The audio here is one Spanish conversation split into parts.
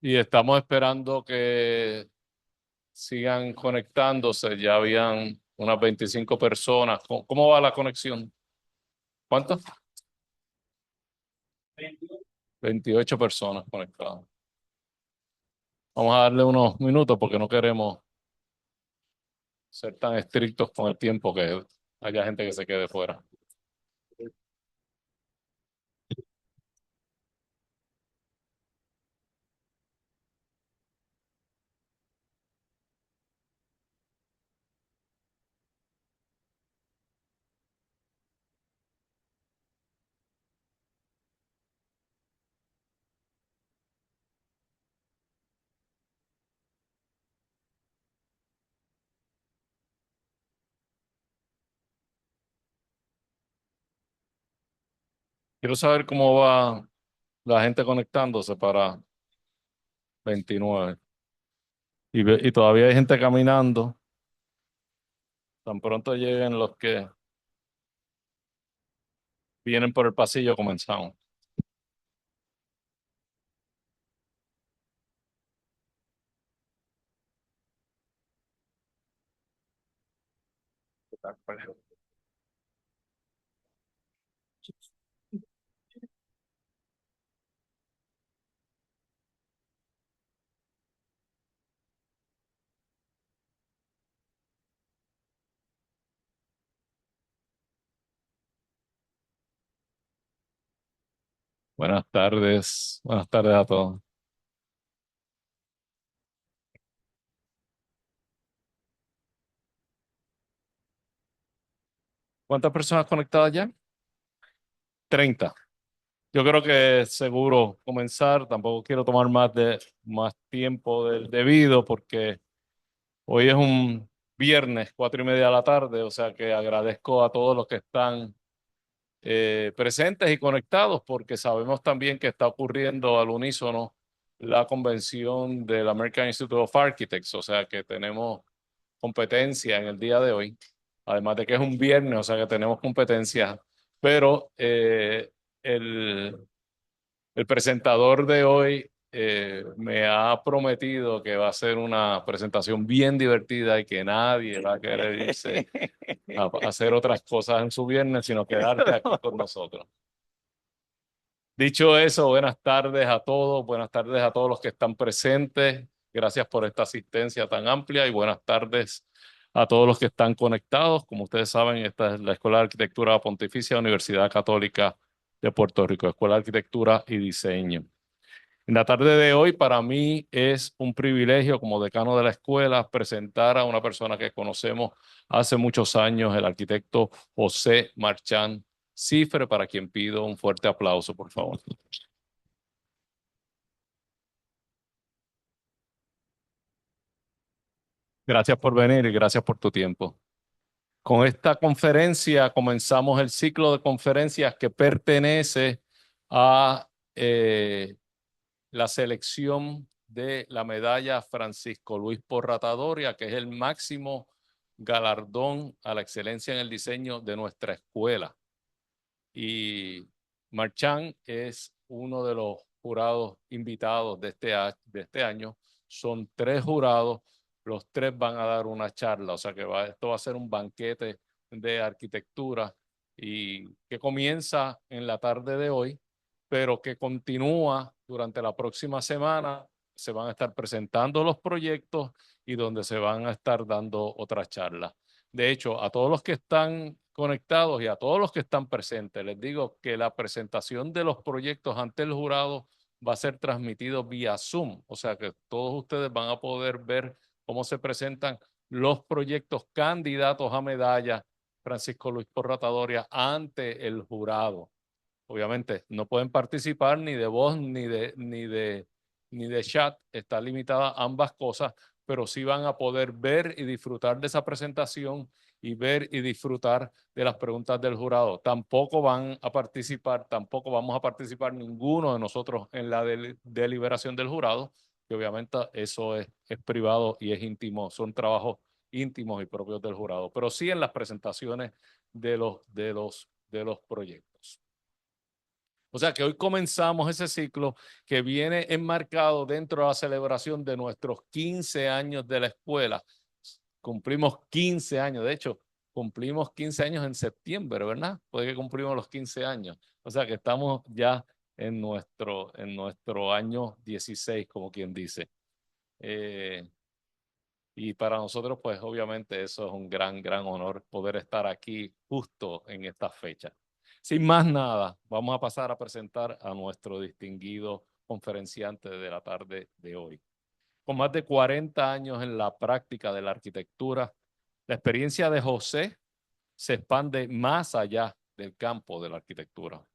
Y estamos esperando que sigan conectándose. Ya habían unas 25 personas. ¿Cómo va la conexión? ¿Cuántas? 28 personas conectadas. Vamos a darle unos minutos porque no queremos ser tan estrictos con el tiempo que haya gente que se quede fuera. Quiero saber cómo va la gente conectándose para 29. Y todavía hay gente caminando. Tan pronto lleguen los que vienen por el pasillo, comenzamos. Buenas tardes a todos. ¿Cuántas personas conectadas ya? 30. Yo creo que es seguro comenzar. Tampoco quiero tomar más tiempo del debido porque hoy es un viernes, 4:30 de la tarde, o sea que agradezco a todos los que están presentes y conectados porque sabemos también que está ocurriendo al unísono la convención del American Institute of Architects, o sea que tenemos competencia en el día de hoy, además de que es un viernes, o sea que tenemos competencia, pero el presentador de hoy me ha prometido que va a ser una presentación bien divertida y que nadie va a querer irse a hacer otras cosas en su viernes, sino quedarte aquí con nosotros. Dicho eso, buenas tardes a todos, buenas tardes a todos los que están presentes. Gracias por esta asistencia tan amplia y buenas tardes a todos los que están conectados. Como ustedes saben, esta es la Escuela de Arquitectura Pontificia Universidad Católica de Puerto Rico, Escuela de Arquitectura y Diseño. En la tarde de hoy, para mí es un privilegio como decano de la escuela presentar a una persona que conocemos hace muchos años, el arquitecto José Marchán Cifre, para quien pido un fuerte aplauso, por favor. Gracias por venir y gracias por tu tiempo. Con esta conferencia comenzamos el ciclo de conferencias que pertenece a la selección de la medalla Francisco Luis Porrata Doria, que es el máximo galardón a la excelencia en el diseño de nuestra escuela. Y Marchán es uno de los jurados invitados de este año. Son 3 jurados, los 3 van a dar una charla, o sea que esto va a ser un banquete de arquitectura y que comienza en la tarde de hoy, pero que continúa durante la próxima semana. Se van a estar presentando los proyectos y donde se van a estar dando otras charlas. De hecho, a todos los que están conectados y a todos los que están presentes, les digo que la presentación de los proyectos ante el jurado va a ser transmitido vía Zoom, o sea que todos ustedes van a poder ver cómo se presentan los proyectos candidatos a medalla Francisco Luis Porrata Doria ante el jurado. Obviamente no pueden participar ni de voz ni de chat, está limitada a ambas cosas, pero sí van a poder ver y disfrutar de esa presentación y ver y disfrutar de las preguntas del jurado. Tampoco vamos a participar ninguno de nosotros en la deliberación del jurado, que obviamente eso es privado y es íntimo, son trabajos íntimos y propios del jurado, pero sí en las presentaciones de los proyectos. O sea que hoy comenzamos ese ciclo que viene enmarcado dentro de la celebración de nuestros 15 años de la escuela. Cumplimos 15 años, de hecho, cumplimos 15 años en septiembre, ¿verdad? Puede que cumplimos los 15 años. O sea que estamos ya en nuestro año 16, como quien dice. Eh, y para nosotros, pues obviamente eso es un gran honor poder estar aquí justo en esta fecha. Sin más nada, vamos a pasar a presentar a nuestro distinguido conferenciante de la tarde de hoy. Con más de 40 años en la práctica de la arquitectura, la experiencia de José se expande más allá del campo de la arquitectura.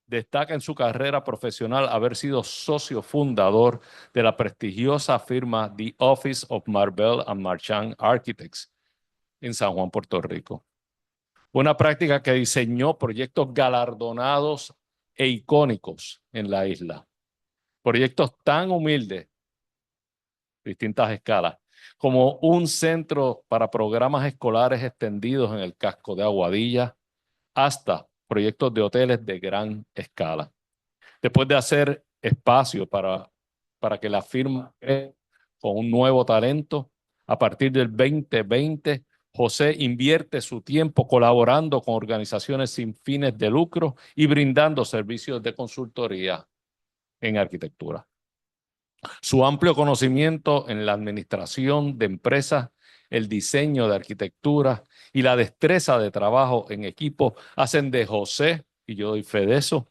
Destaca en su carrera profesional haber sido socio fundador de la prestigiosa firma The Office of Marvell and Marchand Architects en San Juan, Puerto Rico. Una práctica que diseñó proyectos galardonados e icónicos en la isla. Proyectos tan humildes, distintas escalas, como un centro para programas escolares extendidos en el casco de Aguadilla, hasta proyectos de hoteles de gran escala. Después de hacer espacio para que la firma cree con un nuevo talento, a partir del 2020, José invierte su tiempo colaborando con organizaciones sin fines de lucro y brindando servicios de consultoría en arquitectura. Su amplio conocimiento en la administración de empresas, el diseño de arquitectura y la destreza de trabajo en equipo hacen de José, y yo doy fe de eso,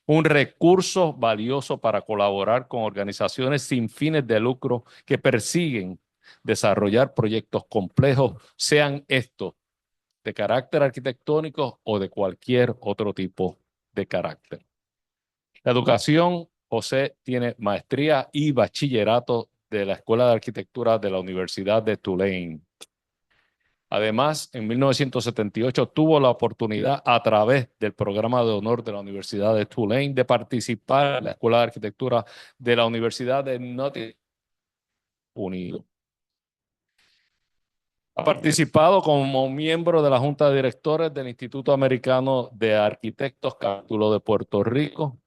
un recurso valioso para colaborar con organizaciones sin fines de lucro que persiguen desarrollar proyectos complejos, sean estos de carácter arquitectónico o de cualquier otro tipo de carácter. La educación, José tiene maestría y bachillerato de la Escuela de Arquitectura de la Universidad de Tulane. Además, en 1978 tuvo la oportunidad, a través del programa de honor de la Universidad de Tulane, de participar en la Escuela de Arquitectura de la Universidad de Notre Unido. Ha participado como miembro de la Junta de Directores del Instituto Americano de Arquitectos, capítulo de Puerto Rico,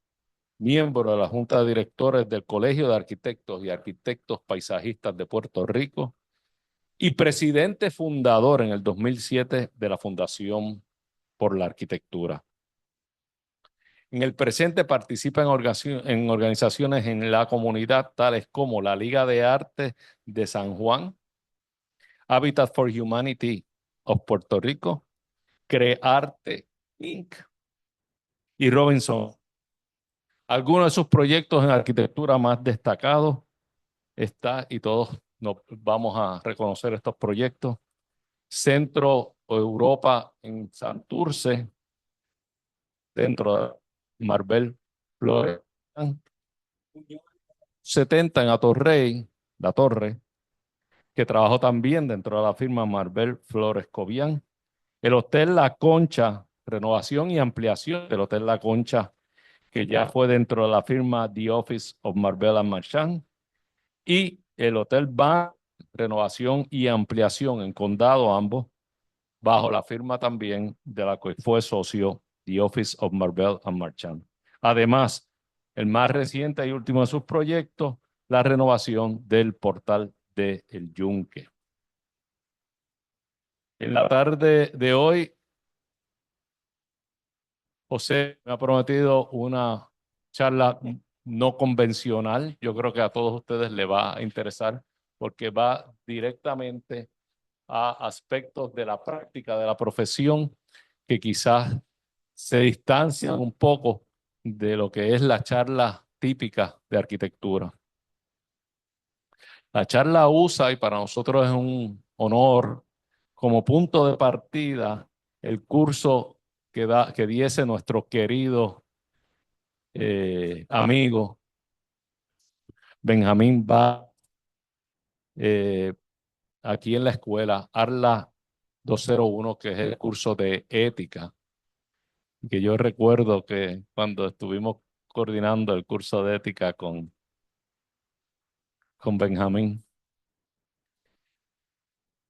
miembro de la Junta de Directores del Colegio de Arquitectos y Arquitectos Paisajistas de Puerto Rico y presidente fundador en el 2007 de la Fundación por la Arquitectura. En el presente participa en organizaciones en la comunidad tales como la Liga de Arte de San Juan, Habitat for Humanity of Puerto Rico, Crearte Inc. y Robinson. Algunos de sus proyectos en arquitectura más destacados está, y todos nos vamos a reconocer estos proyectos, Centro Europa en Santurce, dentro de Marvel Flores, 70 en Atorrey, La Torre, que trabajó también dentro de la firma Marvel Flores Cobian, el Hotel La Concha, renovación y ampliación del Hotel La Concha, que ya fue dentro de la firma The Office of Marvell and Marchand, y el Hotel Van, renovación y ampliación en Condado, ambos, bajo la firma también de la que fue socio The Office of Marvell and Marchand. Además, el más reciente y último de sus proyectos, la renovación del portal de El Yunque. En la tarde de hoy, José me ha prometido una charla no convencional. Yo creo que a todos ustedes les va a interesar porque va directamente a aspectos de la práctica de la profesión que quizás se distancian un poco de lo que es la charla típica de arquitectura. La charla usa, y para nosotros es un honor, como punto de partida, el curso que diese nuestro querido amigo Benjamín va eh, aquí en la escuela, Arla 201, que es el curso de ética, que yo recuerdo que cuando estuvimos coordinando el curso de ética con Benjamín,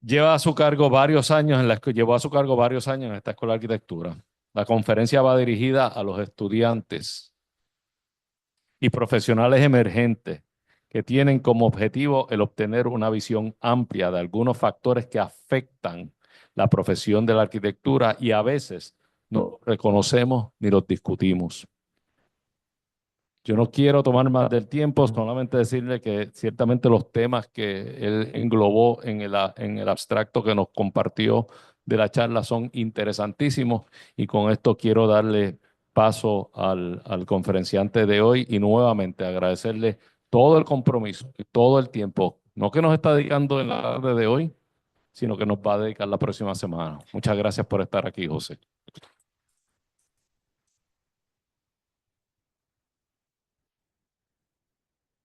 lleva a su cargo varios años llevó a su cargo varios años en esta escuela de arquitectura. La conferencia va dirigida a los estudiantes y profesionales emergentes que tienen como objetivo el obtener una visión amplia de algunos factores que afectan la profesión de la arquitectura y a veces no reconocemos ni los discutimos. Yo no quiero tomar más del tiempo, solamente decirle que ciertamente los temas que él englobó en el abstracto que nos compartió de la charla son interesantísimos y con esto quiero darle paso al conferenciante de hoy y nuevamente agradecerle todo el compromiso y todo el tiempo, no que nos está dedicando en la tarde de hoy, sino que nos va a dedicar la próxima semana. Muchas gracias por estar aquí, José.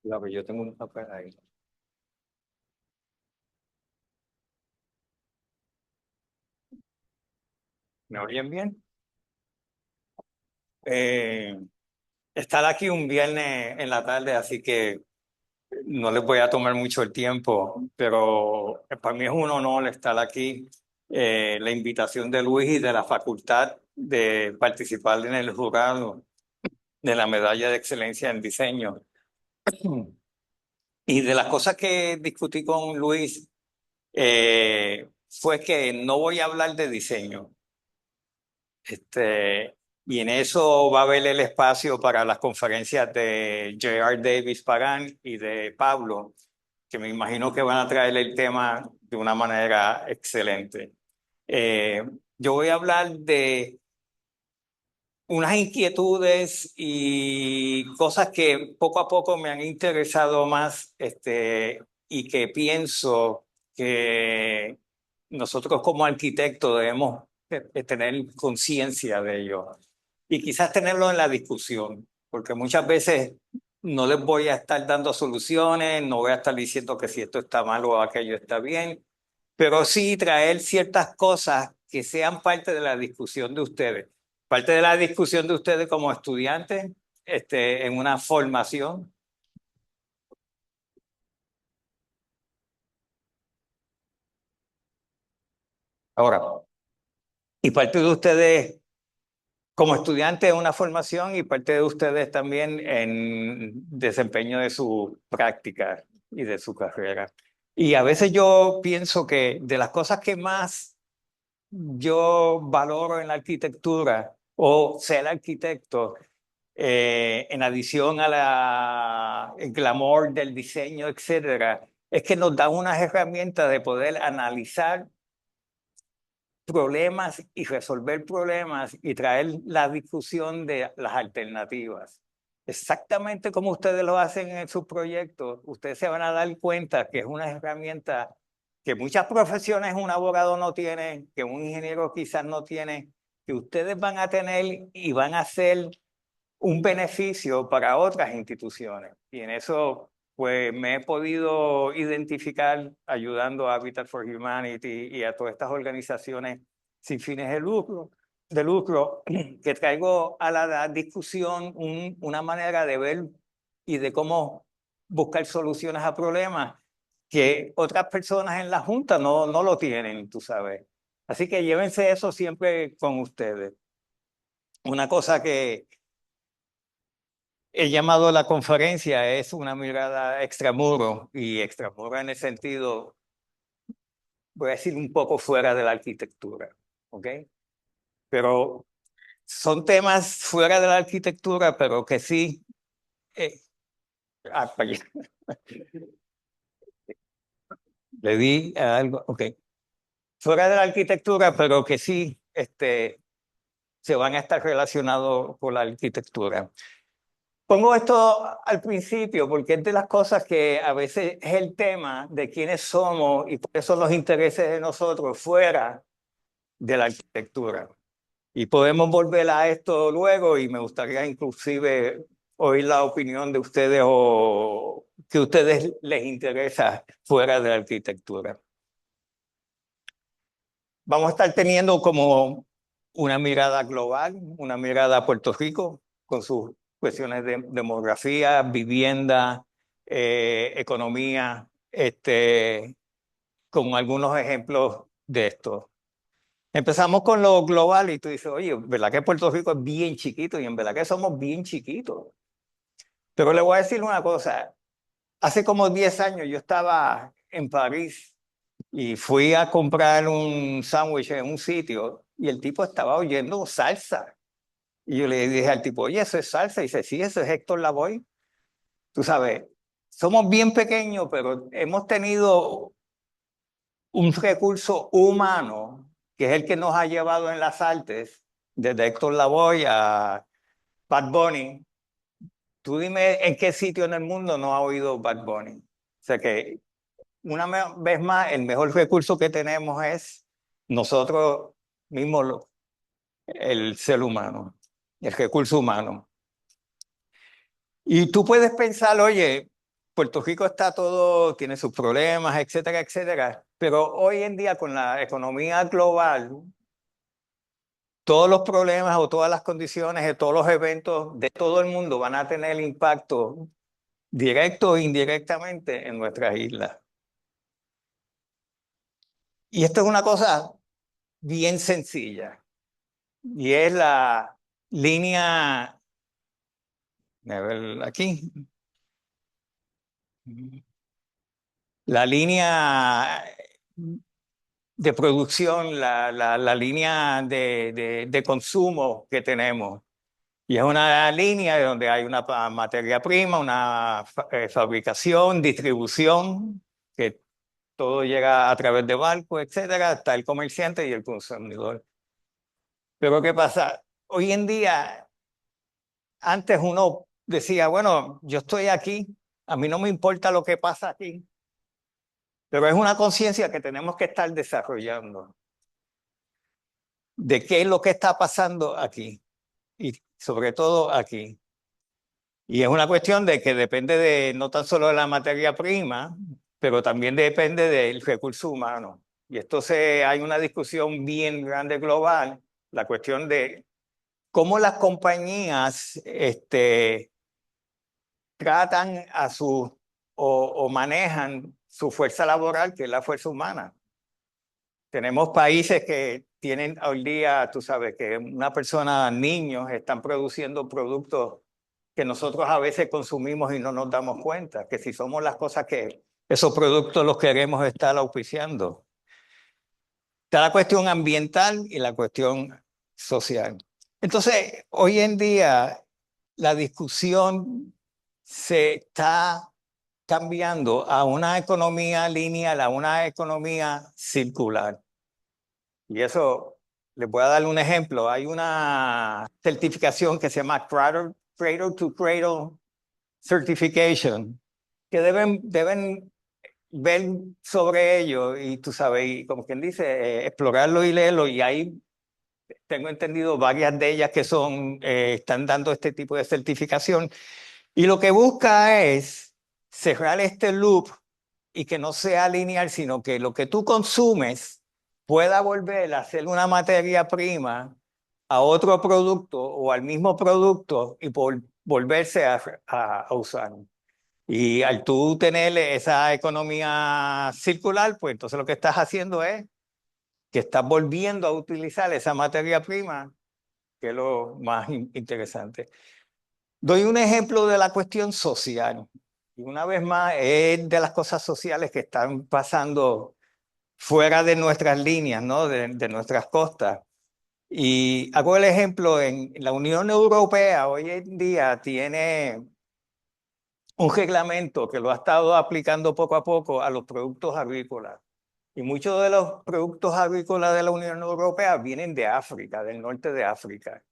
Claro, yo tengo un papel ahí. ¿Me oyen bien? Eh, Estar aquí un viernes en la tarde, así que no les voy a tomar mucho el tiempo, pero para mí es un honor estar aquí. La invitación de Luis y de la facultad de participar en el jurado de la Medalla de Excelencia en Diseño. Y de las cosas que discutí con Luis fue que no voy a hablar de diseño. Y en eso va a haber el espacio para las conferencias de J.R. Davis Pagan y de Pablo, que me imagino que van a traer el tema de una manera excelente. Eh, yo voy a hablar de unas inquietudes y cosas que poco a poco me han interesado más, y que pienso que nosotros como arquitectos debemos tener conciencia de ello y quizás tenerlo en la discusión, porque muchas veces no les voy a estar dando soluciones, no voy a estar diciendo que si esto está mal o aquello está bien, pero sí traer ciertas cosas que sean parte de la discusión de ustedes, parte de la discusión de ustedes como estudiantes, en una formación. Ahora, y parte de ustedes como estudiantes en una formación y parte de ustedes también en desempeño de su práctica y de su carrera. Y a veces yo pienso que de las cosas que más yo valoro en la arquitectura o ser arquitecto, en adición a el glamour del diseño, etcétera, es que nos da unas herramientas de poder analizar problemas y resolver problemas y traer la discusión de las alternativas. Exactamente como ustedes lo hacen en sus proyectos, ustedes se van a dar cuenta que es una herramienta que muchas profesiones un abogado no tiene, que un ingeniero quizás no tiene, que ustedes van a tener y van a ser un beneficio para otras instituciones. Y en eso, pues me he podido identificar ayudando a Habitat for Humanity y a todas estas organizaciones sin fines de lucro que traigo a la discusión una manera de ver y de cómo buscar soluciones a problemas que otras personas en la Junta no lo tienen, tú sabes. Así que llévense eso siempre con ustedes. Una cosa que he llamado a la conferencia es una mirada extramuro, y extramuro en el sentido, voy a decir, un poco fuera de la arquitectura, ¿ok? Pero son temas fuera de la arquitectura, pero que sí. eh, para allá. Le di a algo, ok. Fuera de la arquitectura, pero que sí se van a estar relacionados con la arquitectura. Pongo esto al principio porque es de las cosas que a veces es el tema de quiénes somos y cuáles son los intereses de nosotros fuera de la arquitectura. Y podemos volver a esto luego y me gustaría inclusive oír la opinión de ustedes o que a ustedes les interesa fuera de la arquitectura. Vamos a estar teniendo como una mirada global, una mirada a Puerto Rico con sus cuestiones de demografía, vivienda, economía, con algunos ejemplos de esto. Empezamos con lo global y tú dices, oye, ¿verdad que Puerto Rico es bien chiquito? Y en verdad que somos bien chiquitos. Pero le voy a decir una cosa. Hace como 10 años yo estaba en París y fui a comprar un sándwich en un sitio y el tipo estaba oyendo salsa. Y yo le dije al tipo, oye, ¿eso es salsa? Y dice, sí, eso es Héctor Lavoe. Tú sabes, somos bien pequeños, pero hemos tenido un recurso humano que es el que nos ha llevado en las artes, desde Héctor Lavoe a Bad Bunny. Tú dime en qué sitio en el mundo no ha oído Bad Bunny. O sea que vez más, el mejor recurso que tenemos es nosotros mismos, el ser humano, el recurso humano. Y tú puedes pensar, oye, Puerto Rico está todo, tiene sus problemas, etcétera, etcétera, pero hoy en día con la economía global, todos los problemas o todas las condiciones de todos los eventos de todo el mundo van a tener impacto directo o indirectamente en nuestras islas. Y esto es una cosa bien sencilla, y es la línea, a ver, aquí, la línea de producción, la línea de consumo que tenemos. Y es una línea donde hay una materia prima, una fabricación, distribución, que todo llega a través de barcos, etcétera, hasta el comerciante y el consumidor. Pero ¿qué pasa? Hoy en día, antes uno decía, bueno, yo estoy aquí, a mí no me importa lo que pasa aquí, pero es una conciencia que tenemos que estar desarrollando de qué es lo que está pasando aquí y sobre todo aquí. Y es una cuestión de que depende de no tan solo de la materia prima, pero también depende del recurso humano. Y hay una discusión bien grande global, la cuestión de cómo las compañías tratan o manejan su fuerza laboral, que es la fuerza humana. Tenemos países que tienen hoy día, tú sabes, que una persona, niños, están produciendo productos que nosotros a veces consumimos y no nos damos cuenta, que si somos las cosas que esos productos los queremos estar auspiciando. Está la cuestión ambiental y la cuestión social. Entonces, hoy en día la discusión se está cambiando a una economía lineal, a una economía circular. Y eso, les voy a dar un ejemplo. Hay una certificación que se llama Cradle to Cradle Certification, que deben ver sobre ello y tú sabes, y como quien dice, explorarlo y leerlo. Y ahí tengo entendido varias de ellas que están dando este tipo de certificación. Y lo que busca es cerrar este loop y que no sea lineal, sino que lo que tú consumes pueda volver a ser una materia prima a otro producto o al mismo producto y volverse a usar. Y al tú tener esa economía circular, pues entonces lo que estás haciendo es que estás volviendo a utilizar esa materia prima, que es lo más interesante. Doy un ejemplo de la cuestión social. Y una vez más, es de las cosas sociales que están pasando fuera de nuestras líneas, ¿no? De nuestras costas. Y hago el ejemplo, en la Unión Europea hoy en día tiene un reglamento que lo ha estado aplicando poco a poco a los productos agrícolas. Y muchos de los productos agrícolas de la Unión Europea vienen de África, del norte de África,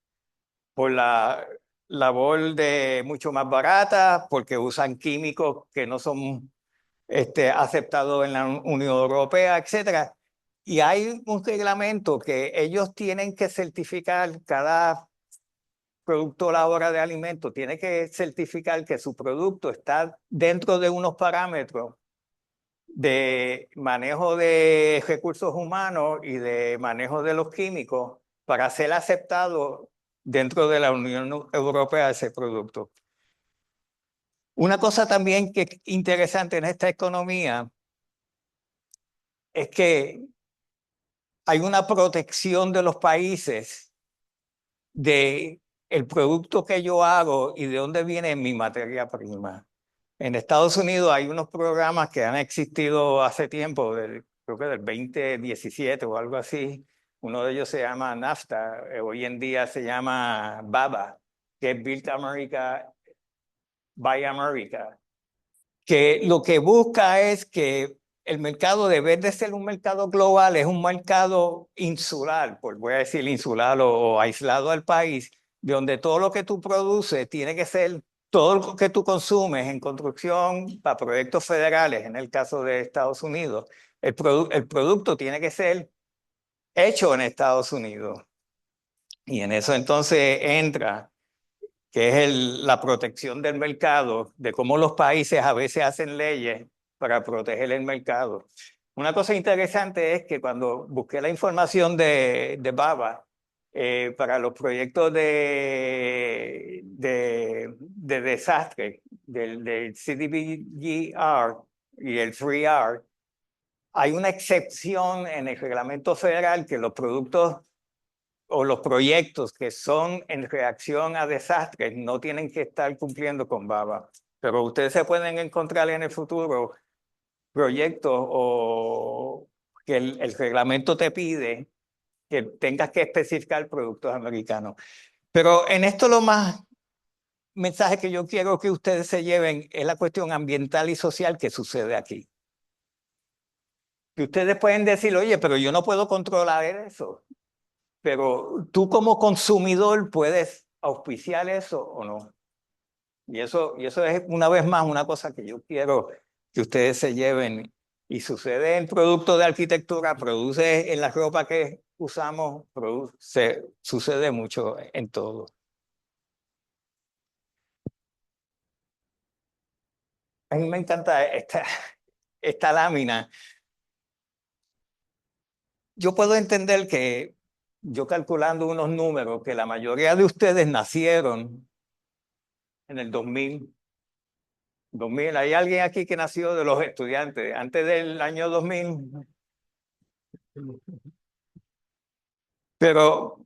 por la labor de mucho más barata, porque usan químicos que no son aceptados en la Unión Europea, etcétera. Y hay un reglamento que ellos tienen que certificar, cada productor ahora de alimentos tiene que certificar que su producto está dentro de unos parámetros de manejo de recursos humanos y de manejo de los químicos para ser aceptado dentro de la Unión Europea ese producto. Una cosa también que es interesante en esta economía es que hay una protección de los países de el producto que yo hago y de dónde viene mi materia prima. En Estados Unidos hay unos programas que han existido hace tiempo, creo que del 2017 o algo así. Uno de ellos se llama NAFTA, hoy en día se llama BABA, que es Build America, Buy America, que lo que busca es que el mercado, de vez de ser un mercado global, es un mercado insular, pues voy a decir insular o aislado al país, de donde todo lo que tú produces tiene que ser, todo lo que tú consumes en construcción para proyectos federales, en el caso de Estados Unidos, el producto tiene que ser hecho en Estados Unidos. Y en eso entonces entra que es la protección del mercado, de cómo los países a veces hacen leyes para proteger el mercado. Una cosa interesante es que cuando busqué la información de BABA para los proyectos de desastre, del CDBGR y el 3R, hay una excepción en el reglamento federal que los productos o los proyectos que son en reacción a desastres no tienen que estar cumpliendo con BABA. Pero ustedes se pueden encontrar en el futuro proyectos o que el reglamento te pide que tengas que especificar productos americanos. Pero en esto lo más mensaje que yo quiero que ustedes se lleven es la cuestión ambiental y social que sucede aquí. Que ustedes pueden decir, oye, pero yo no puedo controlar eso. Pero tú como consumidor puedes auspiciar eso o no. Y eso es una vez más una cosa que yo quiero que ustedes se lleven. Y sucede en productos de arquitectura, produce en la ropa que usamos, sucede mucho en todo. A mí me encanta esta lámina. Yo puedo entender que, yo calculando unos números, que la mayoría de ustedes nacieron en el 2000. 2000, ¿hay alguien aquí que nació de los estudiantes antes del año 2000? Pero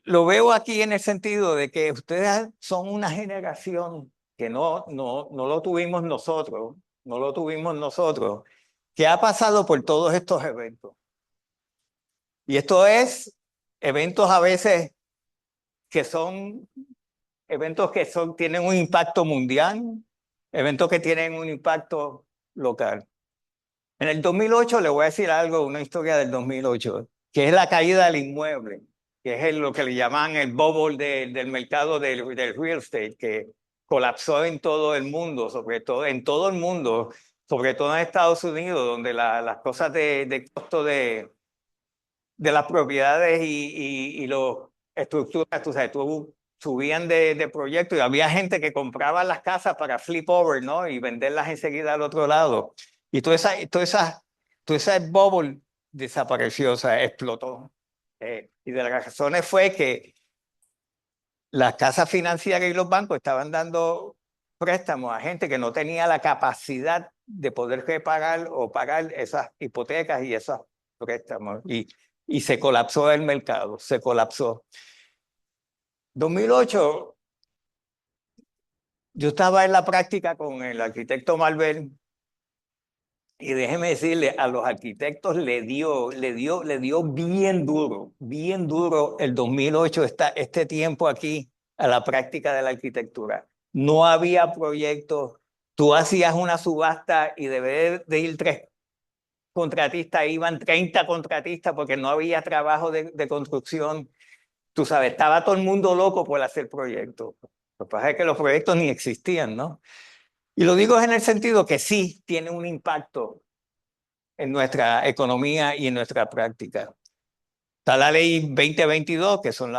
lo veo aquí en el sentido de que ustedes son una generación que no lo tuvimos nosotros, no lo tuvimos nosotros, que ha pasado por todos estos eventos. Y esto es eventos a veces que son eventos que tienen un impacto mundial, eventos que tienen un impacto local. En el 2008 le voy a decir algo, una historia del 2008, que es la caída del inmueble, que es lo que le llaman el bubble del mercado del real estate, que colapsó en todo el mundo, sobre todo en todo el mundo, sobre todo en Estados Unidos, donde las cosas de costo de las propiedades y las estructuras, tú sabes, subían de proyecto y había gente que compraba las casas para flip over, ¿no? Y venderlas enseguida al otro lado. Y toda esa bubble desapareció, o sea, explotó. Y de las razones fue que las casas financieras y los bancos estaban dando préstamos a gente que no tenía la capacidad de poder repagar o pagar esas hipotecas y esos préstamos. Y se colapsó el mercado, se colapsó. 2008, yo estaba en la práctica con el arquitecto Malver y déjeme decirle, a los arquitectos le dio bien duro el 2008, este tiempo aquí a la práctica de la arquitectura. No había proyectos, tú hacías una subasta y debes de ir 3 contratistas, iban 30 contratistas porque no había trabajo de construcción. Tú sabes, estaba todo el mundo loco por hacer proyectos. Lo que pasa es que los proyectos ni existían, ¿no? Y lo digo en el sentido que sí tiene un impacto en nuestra economía y en nuestra práctica. Está la ley 2022, que son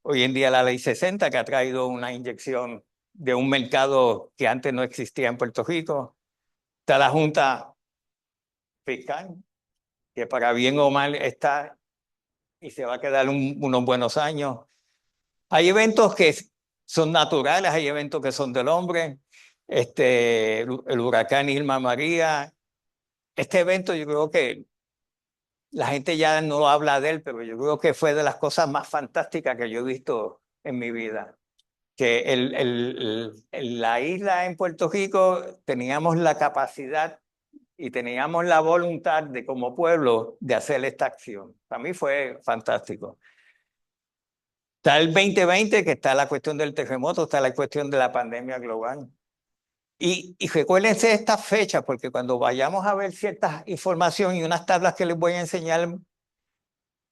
hoy en día la ley 60, que ha traído una inyección de un mercado que antes no existía en Puerto Rico. Está la Junta Fiscal, que para bien o mal está y se va a quedar unos buenos años. Hay eventos que son naturales, hay eventos que son del hombre. El huracán Irma María. Este evento yo creo que la gente ya no habla de él, pero yo creo que fue de las cosas más fantásticas que yo he visto en mi vida. Que la isla en Puerto Rico teníamos la capacidad y teníamos la voluntad de como pueblo de hacer esta acción. Para mí fue fantástico. Está el 2020, que está la cuestión del terremoto, está la cuestión de la pandemia global. Y recuérdense estas fechas, porque cuando vayamos a ver cierta información y unas tablas que les voy a enseñar,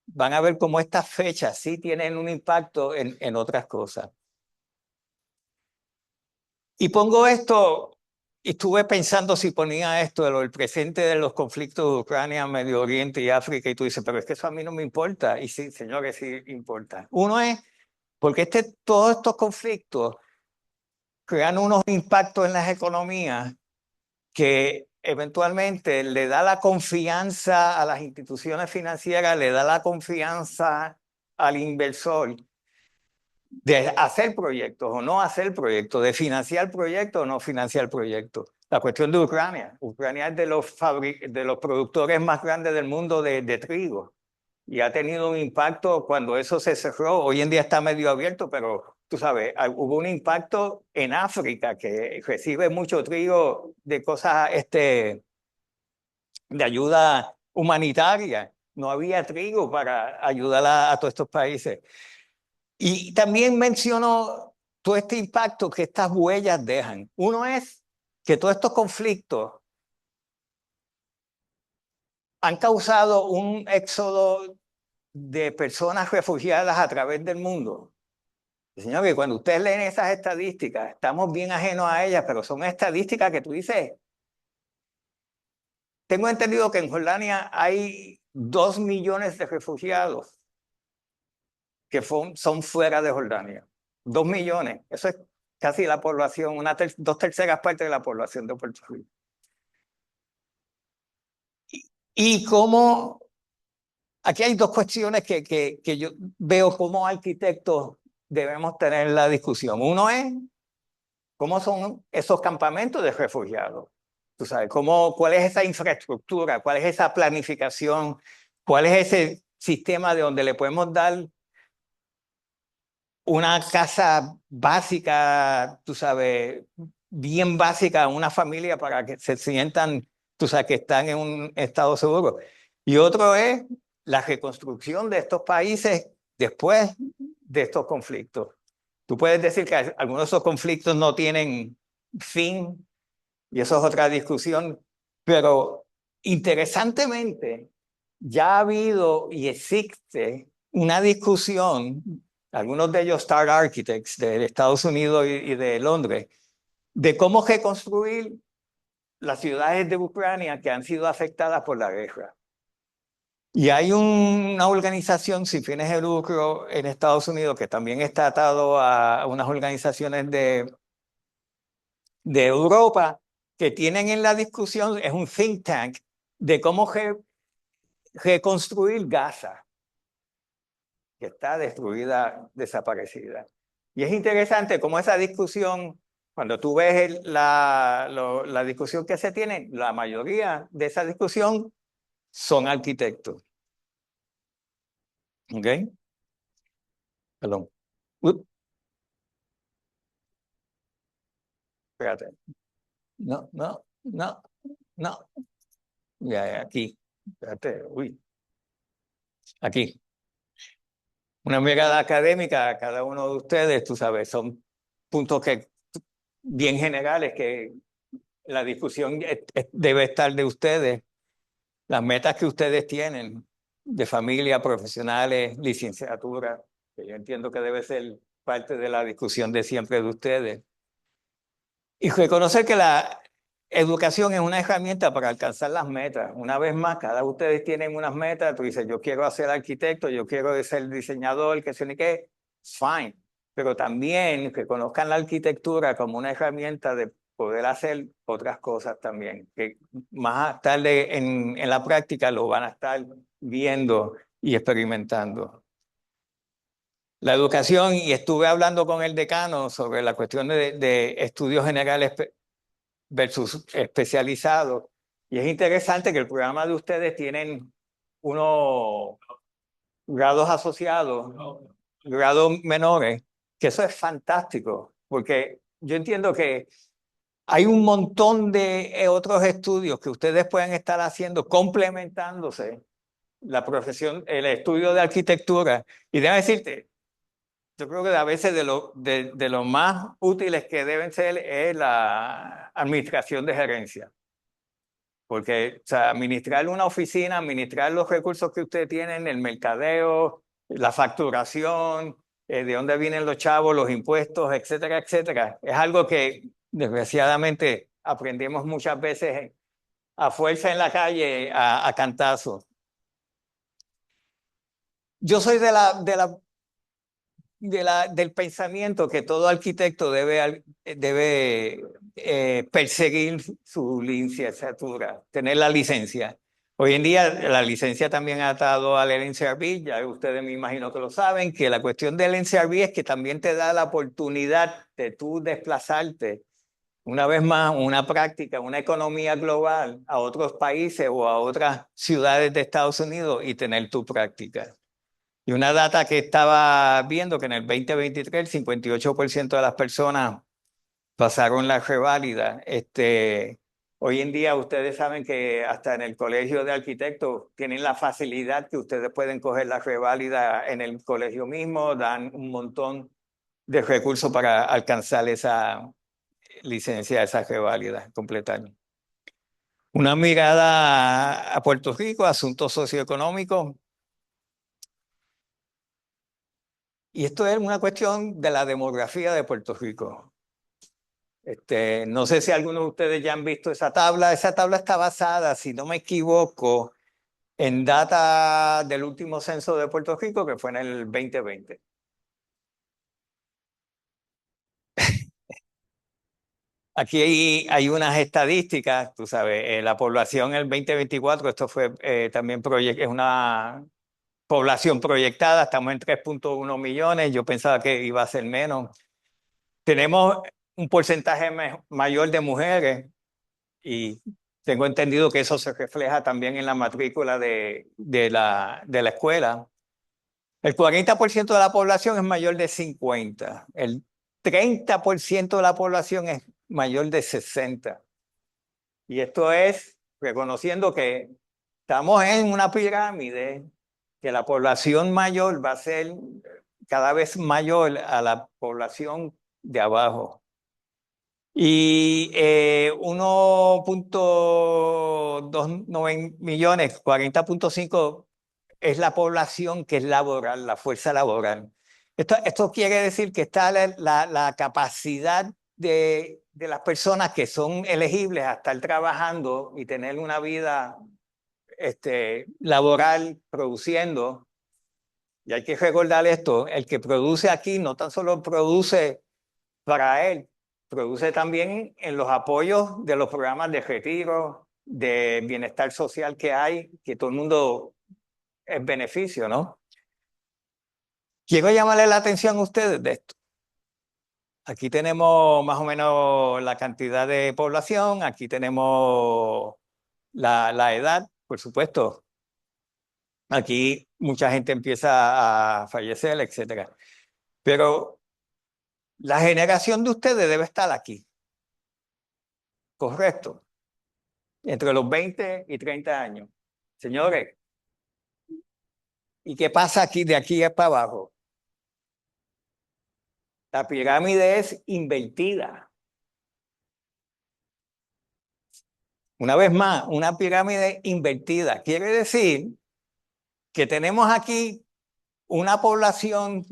van a ver cómo estas fechas sí tienen un impacto en otras cosas. Y esto, y estuve pensando si ponía esto, el presente de los conflictos de Ucrania, Medio Oriente y África, y tú dices, pero es que eso a mí no me importa. Y sí, señores, sí importa. Uno es porque todos estos conflictos crean unos impactos en las economías que eventualmente le da la confianza a las instituciones financieras, le da la confianza al inversor de hacer proyectos o no hacer proyectos, de financiar proyectos o no financiar proyectos. La cuestión de Ucrania. Ucrania es de los productores más grandes del mundo de trigo y ha tenido un impacto cuando eso se cerró. Hoy en día está medio abierto, pero tú sabes, hubo un impacto en África que recibe mucho trigo de cosas de ayuda humanitaria. No había trigo para ayudar a todos estos países. Y también menciono todo este impacto que estas huellas dejan. Uno es que todos estos conflictos han causado un éxodo de personas refugiadas a través del mundo. Señor, que cuando ustedes leen esas estadísticas, estamos bien ajenos a ellas, pero son estadísticas que tú dices. Tengo entendido que en Jordania hay 2 millones de refugiados que son fuera de Jordania. 2 millones. Eso es casi la población, 2/3 partes de la población de Puerto Rico. Y cómo, aquí hay dos cuestiones que yo veo como arquitectos debemos tener la discusión. Uno es cómo son esos campamentos de refugiados. Tú sabes, cuál es esa infraestructura, cuál es esa planificación, cuál es ese sistema de donde le podemos dar una casa básica, tú sabes, bien básica a una familia para que se sientan, tú sabes, que están en un estado seguro. Y otro es la reconstrucción de estos países después de estos conflictos. Tú puedes decir que algunos de esos conflictos no tienen fin, y eso es otra discusión, pero interesantemente ya ha habido y existe una discusión, algunos de ellos Star Architects de Estados Unidos y de Londres, de cómo reconstruir las ciudades de Ucrania que han sido afectadas por la guerra. Y hay una organización sin fines de lucro en Estados Unidos que también está atado a unas organizaciones de Europa que tienen en la discusión, es un think tank, de cómo reconstruir Gaza, que está destruida, desaparecida. Y es interesante cómo esa discusión, cuando tú ves la discusión que se tiene, la mayoría de esa discusión son arquitectos. ¿Ok? Perdón. Espérate. No, no, no, no. Ya, aquí. Espérate. Uy. Aquí. Una mirada académica a cada uno de ustedes, tú sabes, son puntos bien generales que la discusión debe estar de ustedes, las metas que ustedes tienen de familia, profesionales, licenciatura, que yo entiendo que debe ser parte de la discusión de siempre de ustedes. Y reconocer que la educación es una herramienta para alcanzar las metas. Una vez más, cada uno de ustedes tienen unas metas. Tú dices, yo quiero ser arquitecto, yo quiero ser diseñador, que sé ni qué. Fine. Pero también que conozcan la arquitectura como una herramienta de poder hacer otras cosas también. Que más tarde en la práctica lo van a estar viendo y experimentando. La educación, y estuve hablando con el decano sobre la cuestión de estudios generales versus especializados. Y es interesante que el programa de ustedes tienen unos grados asociados, grados menores, que eso es fantástico, porque yo entiendo que hay un montón de otros estudios que ustedes pueden estar haciendo complementándose la profesión, el estudio de arquitectura. Y déjame decirte, yo creo que a veces de lo más útiles que deben ser es la administración de gerencia. Porque, o sea, administrar una oficina, administrar los recursos que ustedes tienen, el mercadeo, la facturación, de dónde vienen los chavos, los impuestos, etcétera, etcétera, es algo que desgraciadamente aprendemos muchas veces a fuerza en la calle, a cantazos. Yo soy del pensamiento que todo arquitecto debe perseguir su licenciatura, tener la licencia. Hoy en día la licencia también ha atado al NCRB, ya ustedes me imagino que lo saben, que la cuestión del NCRB es que también te da la oportunidad de tú desplazarte una vez más, una práctica, una economía global a otros países o a otras ciudades de Estados Unidos y tener tu práctica. Y una data que estaba viendo que en el 2023 el 58% de las personas pasaron la reválida. Hoy en día ustedes saben que hasta en el colegio de arquitectos tienen la facilidad que ustedes pueden coger la reválida en el colegio mismo, dan un montón de recursos para alcanzar esa licencia, esa reválida, completar. Una mirada a Puerto Rico, asuntos socioeconómicos. Y esto es una cuestión de la demografía de Puerto Rico. No sé si algunos de ustedes ya han visto esa tabla. Esa tabla está basada, si no me equivoco, en data del último censo de Puerto Rico, que fue en el 2020. Aquí hay unas estadísticas, tú sabes, la población en el 2024, esto fue también es una población proyectada, estamos en 3.1 millones, yo pensaba que iba a ser menos. Tenemos un porcentaje mayor de mujeres y tengo entendido que eso se refleja también en la matrícula de la escuela. El 40% de la población es mayor de 50. El 30% de la población es mayor de 60. Y esto es reconociendo que estamos en una pirámide, que la población mayor va a ser cada vez mayor a la población de abajo. Y 1.29 millones, 40.5 es la población que es laboral, la fuerza laboral. Esto quiere decir que está la capacidad de las personas que son elegibles a estar trabajando y tener una vida laboral produciendo. Y hay que recordar esto, el que produce aquí no tan solo produce para él, produce también en los apoyos de los programas de retiro, de bienestar social que hay, que todo el mundo es beneficio, ¿no? Quiero llamarle la atención a ustedes de esto. Aquí tenemos más o menos la cantidad de población, aquí tenemos la edad, por supuesto. Aquí mucha gente empieza a fallecer, etcétera. Pero la generación de ustedes debe estar aquí, correcto, entre los 20 y 30 años. Señores, ¿y qué pasa aquí de aquí para abajo? La pirámide es invertida. Una vez más, una pirámide invertida. Quiere decir que tenemos aquí una población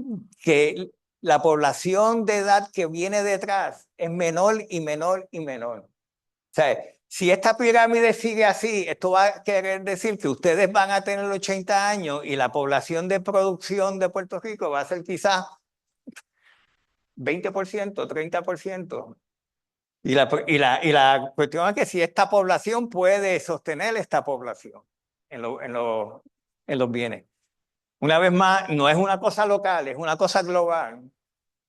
que la población de edad que viene detrás es menor y menor y menor. O sea, si esta pirámide sigue así, esto va a querer decir que ustedes van a tener 80 años y la población de producción de Puerto Rico va a ser quizás 20%, 30%. Y la cuestión es que si esta población puede sostener esta población en los bienes. Una vez más, no es una cosa local, es una cosa global.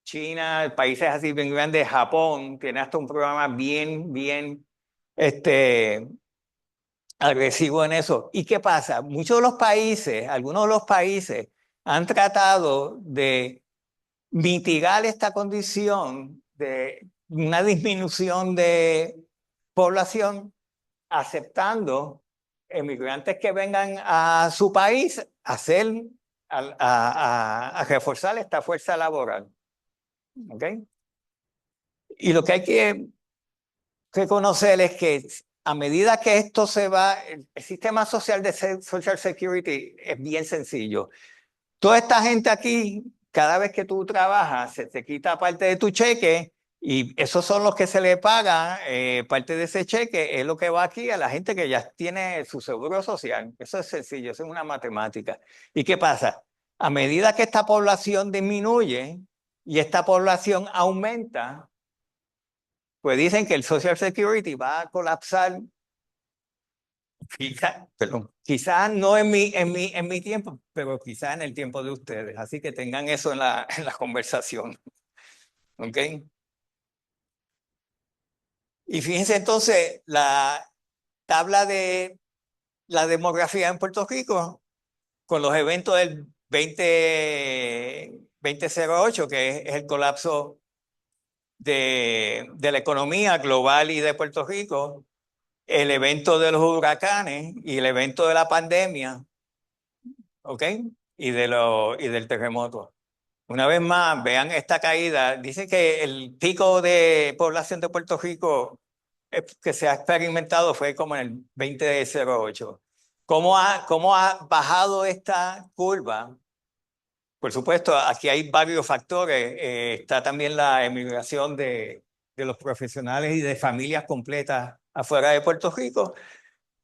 China, países así bien grandes, Japón, tiene hasta un programa bien agresivo en eso. ¿Y qué pasa? Muchos de los países, algunos de los países han tratado de mitigar esta condición de una disminución de población aceptando emigrantes que vengan a su país a hacer, a reforzar esta fuerza laboral. ¿Ok? Y lo que hay que reconocer es que a medida que esto se va, el sistema social de Social Security es bien sencillo. Toda esta gente aquí, cada vez que tú trabajas, se te quita parte de tu cheque y esos son los que se le paga, parte de ese cheque es lo que va aquí a la gente que ya tiene su seguro social. Eso es sencillo, eso es una matemática. ¿Y qué pasa? A medida que esta población disminuye y esta población aumenta, pues dicen que el Social Security va a colapsar. Perdón, quizás no en mi tiempo, pero quizás en el tiempo de ustedes. Así que tengan eso en en la conversación. ¿Ok? Y fíjense entonces la tabla de la demografía en Puerto Rico con los eventos del 2008, que es el colapso de la economía global y de Puerto Rico, el evento de los huracanes y el evento de la pandemia, ¿ok? Y del terremoto. Una vez más, vean esta caída. Dice que el pico de población de Puerto Rico que se ha experimentado fue como en el 2008. Cómo ha bajado esta curva? Por supuesto, aquí hay varios factores. Está también la emigración de los profesionales y de familias completas afuera de Puerto Rico,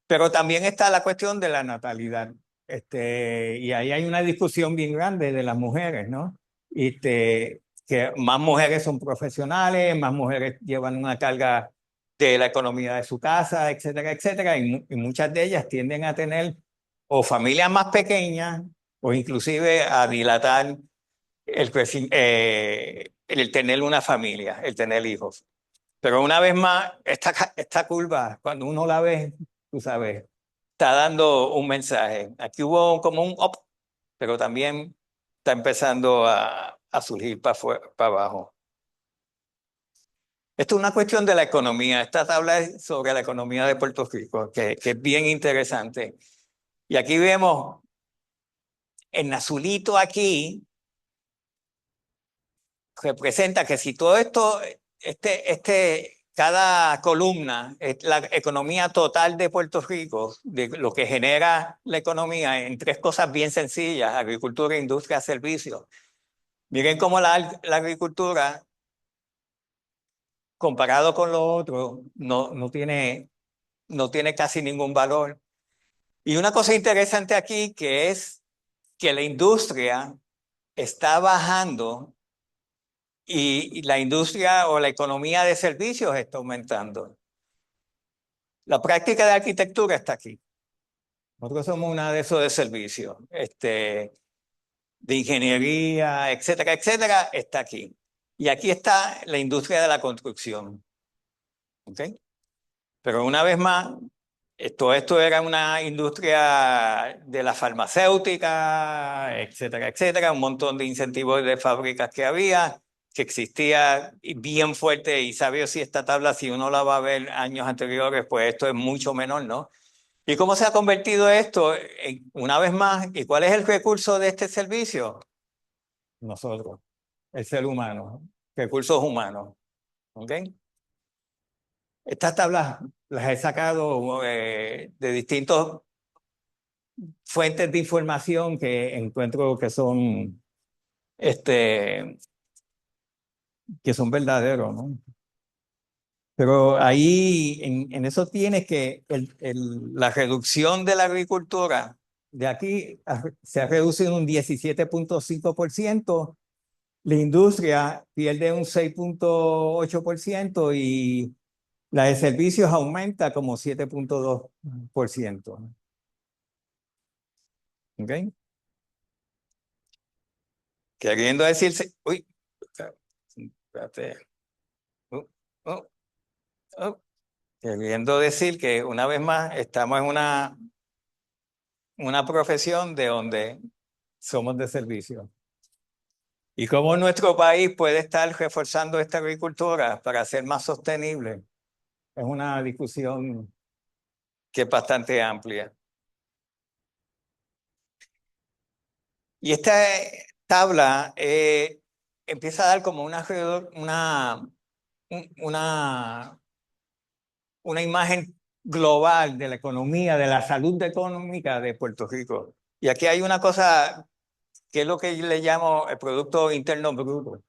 pero también está la cuestión de la natalidad. Y ahí hay una discusión bien grande de las mujeres, ¿no? Que más mujeres son profesionales, más mujeres llevan una carga de la economía de su casa, etcétera, etcétera, y muchas de ellas tienden a tener o familias más pequeñas o inclusive a dilatar el tener una familia, el tener hijos. Pero una vez más, esta curva, cuando uno la ve, tú sabes, está dando un mensaje. Aquí hubo como un up, pero también está empezando a surgir para abajo. Esto es una cuestión de la economía. Esta tabla es sobre la economía de Puerto Rico, que es bien interesante. Y aquí vemos en azulito aquí, representa que si todo esto, cada columna es la economía total de Puerto Rico, de lo que genera la economía en tres cosas bien sencillas: agricultura, industria, servicios. Miren cómo la agricultura, comparado con lo otro, no tiene casi ningún valor. Y una cosa interesante aquí que es que la industria está bajando y la industria o la economía de servicios está aumentando. La práctica de arquitectura está aquí. Nosotros somos una de esos de servicios, de ingeniería, etcétera, etcétera, está aquí. Y aquí está la industria de la construcción. ¿Ok? Pero una vez más, todo esto era una industria de la farmacéutica, etcétera, etcétera, un montón de incentivos de fábricas que había, que existía bien fuerte. Y sabe si esta tabla, si uno la va a ver años anteriores, pues esto es mucho menor, ¿no? ¿Y cómo se ha convertido esto una vez más? ¿Y cuál es el recurso de este servicio? Nosotros, el ser humano, recursos humanos. ¿Ok? Estas tablas las he sacado de distintas fuentes de información que encuentro este, que son verdaderos, ¿no? Pero ahí en eso tienes que la reducción de la agricultura de aquí se ha reducido un 17.5%, la industria pierde un 6.8% y la de servicios aumenta como 7.2%. ¿Ok? Queriendo decirse, uy, espérate, oh, oh, oh. queriendo decir que una vez más estamos en una profesión de donde somos de servicio. Y cómo nuestro país puede estar reforzando esta agricultura para ser más sostenible es una discusión que es bastante amplia. Y esta tabla empieza a dar como una, una imagen global de la economía, de la salud económica de Puerto Rico. Y aquí hay una cosa que es lo que yo le llamo el Producto Interno Bruto.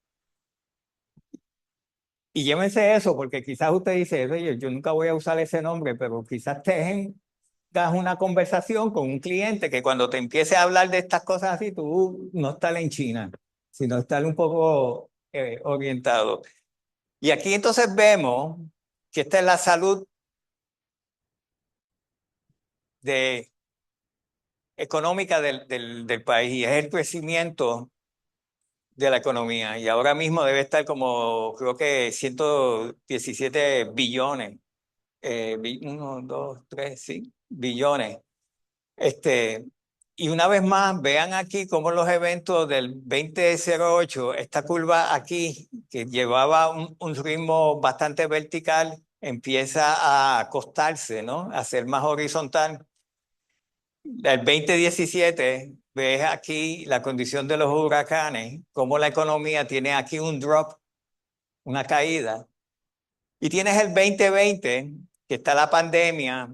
Y llévense eso, porque quizás usted dice, oye, yo nunca voy a usar ese nombre, pero quizás tengas una conversación con un cliente que cuando te empiece a hablar de estas cosas así, tú no estás en China, sino estar un poco orientado. Y aquí entonces vemos que esta es la salud económica del país y es el crecimiento de la economía. Y ahora mismo debe estar como, creo que 117 billones. Uno, dos, tres, sí, billones. Este, y una vez más, vean aquí cómo los eventos del 2008, esta curva aquí, que llevaba un ritmo bastante vertical, empieza a acostarse, ¿no? A ser más horizontal. El 2017, ves aquí la condición de los huracanes, cómo la economía tiene aquí un drop, una caída. Y tienes el 2020, que está la pandemia,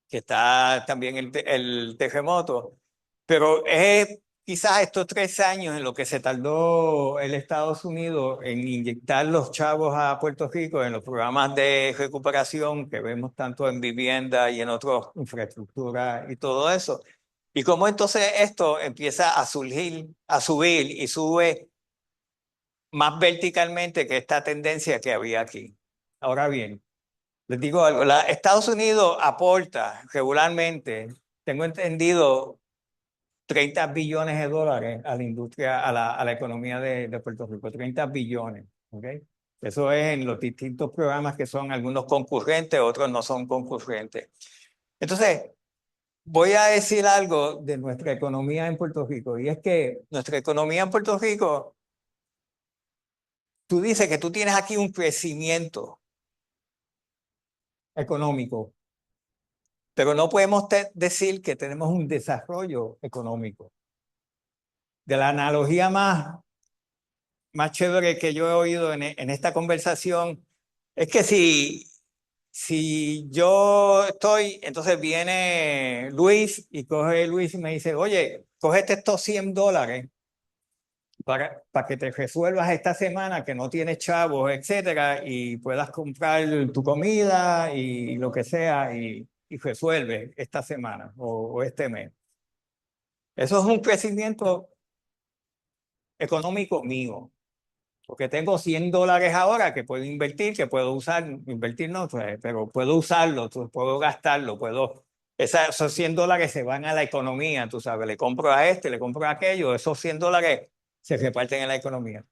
que está también el terremoto, pero es quizás estos 3 años en lo que se tardó el Estados Unidos en inyectar los chavos a Puerto Rico en los programas de recuperación que vemos tanto en vivienda y en otras infraestructuras y todo eso. Y cómo entonces esto empieza a surgir, a subir y sube más verticalmente que esta tendencia que había aquí. Ahora bien, les digo algo, Estados Unidos aporta regularmente, tengo entendido, 30 billones de dólares a la industria, a la economía de Puerto Rico, 30 billones, ¿ok? Eso es en los distintos programas que son algunos concurrentes, otros no son concurrentes. Entonces, voy a decir algo de nuestra economía en Puerto Rico, y es que nuestra economía en Puerto Rico, tú dices que tú tienes aquí un crecimiento económico, pero no podemos decir que tenemos un desarrollo económico. De la analogía más chévere que yo he oído en esta conversación es que si yo estoy, entonces viene Luis y coge Luis y me dice, oye, cógete estos $100 para que te resuelvas esta semana que no tienes chavos, etcétera, y puedas comprar tu comida y lo que sea y resuelve esta semana o este mes. Eso es un crecimiento económico mío, porque tengo $100 ahora que puedo invertir, que puedo usar, invertir no, pues, pero puedo usarlo, puedo gastarlo, esos $100 se van a la economía, tú sabes, le compro a este, le compro a aquello, esos $100 se reparten en la economía.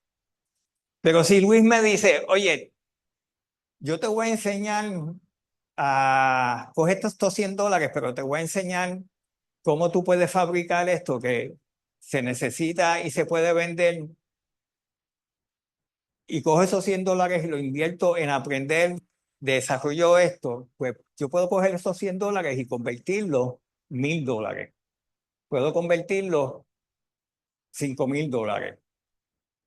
Pero si Luis me dice, oye, yo te voy a enseñar a coger estos $100, pero te voy a enseñar cómo tú puedes fabricar esto que se necesita y se puede vender, y cojo esos $100 y lo invierto en aprender, desarrollo esto, pues yo puedo coger esos $100 y convertirlos $1,000. Puedo convertirlos $5,000.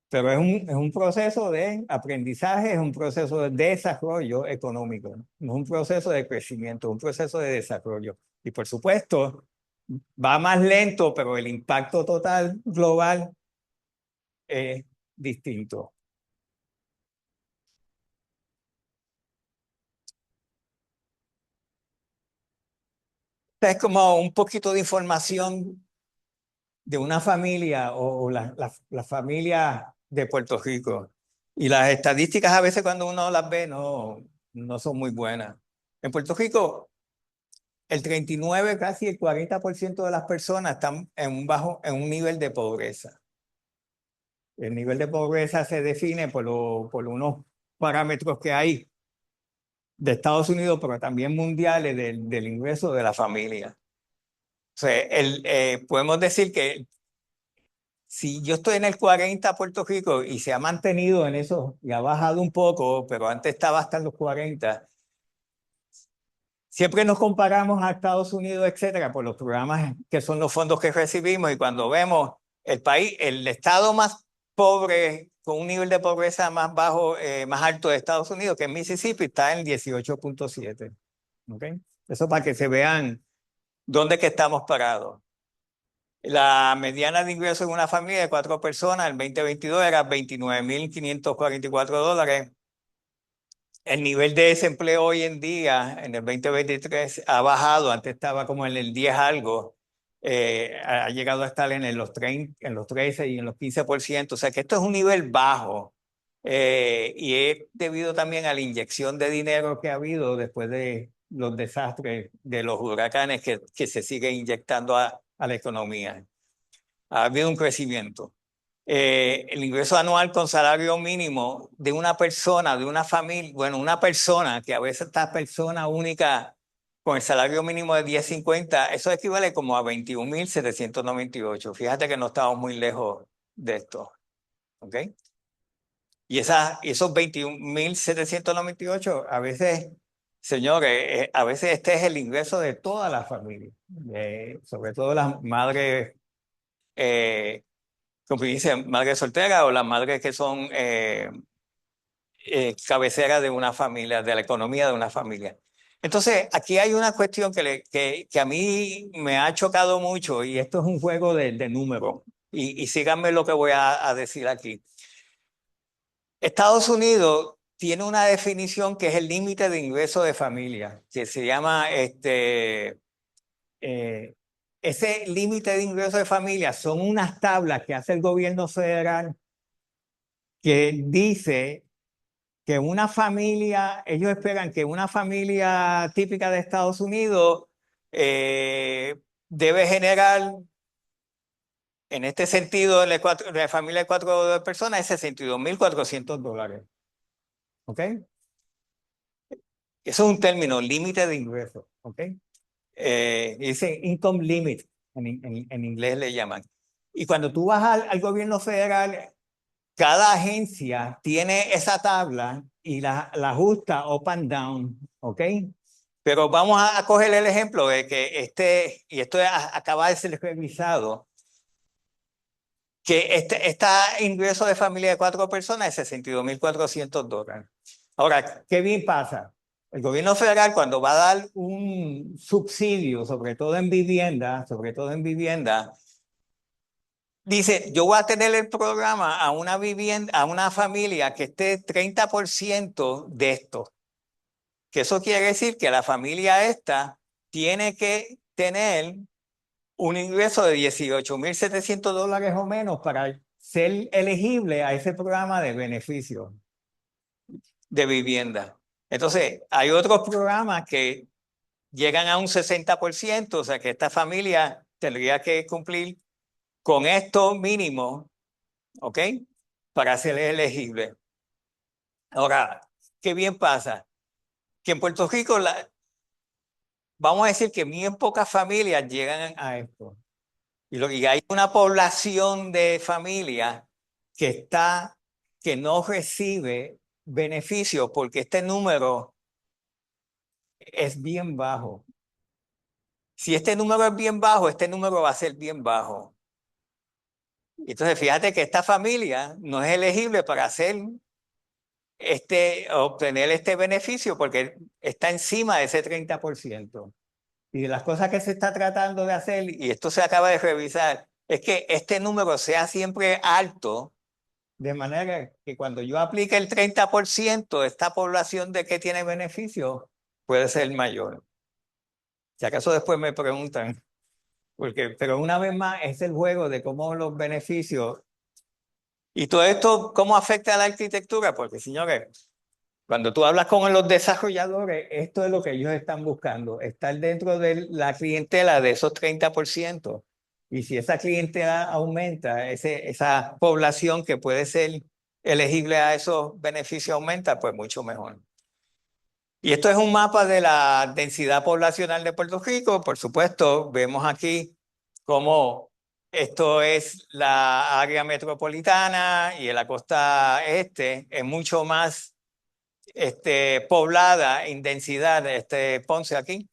Pero es un proceso de aprendizaje, es un proceso de desarrollo económico, no es un proceso de crecimiento, es un proceso de desarrollo. Y por supuesto, va más lento, pero el impacto total global es distinto. Es como un poquito de información de una familia o la familia de Puerto Rico. Y las estadísticas a veces cuando uno las ve no son muy buenas. En Puerto Rico, el 39, casi el 40% de las personas están en un nivel de pobreza. El nivel de pobreza se define por unos parámetros que hay de Estados Unidos, pero también mundiales del ingreso de la familia. O sea, podemos decir que si yo estoy en el 40 Puerto Rico y se ha mantenido en eso, y ha bajado un poco, pero antes estaba hasta en los 40, siempre nos comparamos a Estados Unidos, etcétera, por los programas que son los fondos que recibimos, y cuando vemos el país, el estado más pobre, con un nivel de pobreza más bajo, más alto de Estados Unidos, que es Mississippi, está en 18.7. ¿Ok? Eso para que se vean dónde que estamos parados. La mediana de ingresos en una familia de 4 personas en 2022 era $29,544. El nivel de desempleo hoy en día, en el 2023, ha bajado. Antes estaba como en el 10 algo. Ha llegado a estar en los 30, en los 13 y en los 15%. O sea que esto es un nivel bajo. Y es debido también a la inyección de dinero que ha habido después de los desastres de los huracanes que se sigue inyectando a la economía. Ha habido un crecimiento. El ingreso anual con salario mínimo de una persona, de una familia, bueno, una persona, que a veces esta persona única con el salario mínimo de 10.50, eso equivale como a 21,798. Fíjate que no estamos muy lejos de esto. ¿Ok? Y esos 21,798, a veces, señores, a veces este es el ingreso de toda la familia, sobre todo las madres, como dicen, madres solteras o las madres que son cabeceras de una familia, de la economía de una familia. Entonces, aquí hay una cuestión que a mí me ha chocado mucho, y esto es un juego de números. Y síganme lo que voy a decir aquí. Estados Unidos tiene una definición que es el límite de ingreso de familia, que se llama ese límite de ingreso de familia son unas tablas que hace el gobierno federal que dice que una familia, ellos esperan que una familia típica de Estados Unidos debe generar, en este sentido, la familia de 4 personas es $62,400. ¿Ok? Eso es un término, límite de ingreso. ¿Ok? Dice income limit, en inglés le llaman. Y cuando tú vas al gobierno federal, cada agencia tiene esa tabla y la ajusta up and down, ¿ok? Pero vamos a coger el ejemplo de que y esto acaba de ser revisado, que este ingreso de familia de 4 personas es $62,400. Ahora, ¿qué bien pasa? El gobierno federal, cuando va a dar un subsidio, sobre todo en vivienda, dice, yo voy a tener el programa a una vivienda, a una familia que esté 30% de esto. Que eso quiere decir que la familia esta tiene que tener un ingreso de $18,700 o menos para ser elegible a ese programa de beneficio de vivienda. Entonces, hay otros programas que llegan a un 60%, o sea que esta familia tendría que cumplir con esto mínimo, ¿ok? Para ser elegible. Ahora, ¿qué bien pasa? Que en Puerto Rico, vamos a decir que bien pocas familias llegan a esto. Y hay una población de familias que no recibe beneficios porque este número es bien bajo. Si este número es bien bajo, este número va a ser bien bajo. Entonces, fíjate que esta familia no es elegible para obtener este beneficio porque está encima de ese 30%. Y de las cosas que se está tratando de hacer, y esto se acaba de revisar, es que este número sea siempre alto, de manera que cuando yo aplique el 30% de esta población de que tiene beneficio, puede ser mayor. Si acaso después me preguntan, pero una vez más es el juego de cómo los beneficios y todo esto, cómo afecta a la arquitectura, porque señores, cuando tú hablas con los desarrolladores, esto es lo que ellos están buscando, estar dentro de la clientela de esos 30%. Y si esa clientela aumenta, esa población que puede ser elegible a esos beneficios aumenta, pues mucho mejor. Y esto es un mapa de la densidad poblacional de Puerto Rico. Por supuesto, vemos aquí cómo esto es la área metropolitana y en la costa este es mucho más poblada en densidad, Ponce aquí,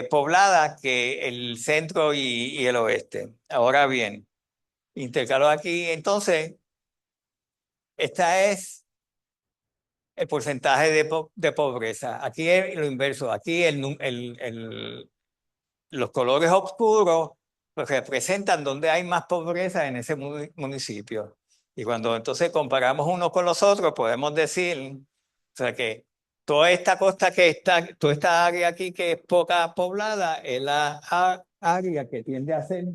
poblada que el centro y el oeste. Ahora bien, intercaló aquí, entonces, esta es el porcentaje de pobreza. Aquí es lo inverso, aquí los colores oscuros pues, representan donde hay más pobreza en ese municipio. Y cuando entonces comparamos unos con los otros, podemos decir, o sea, que toda esta costa que está, toda esta área aquí que es poca poblada, es la área que tiende a ser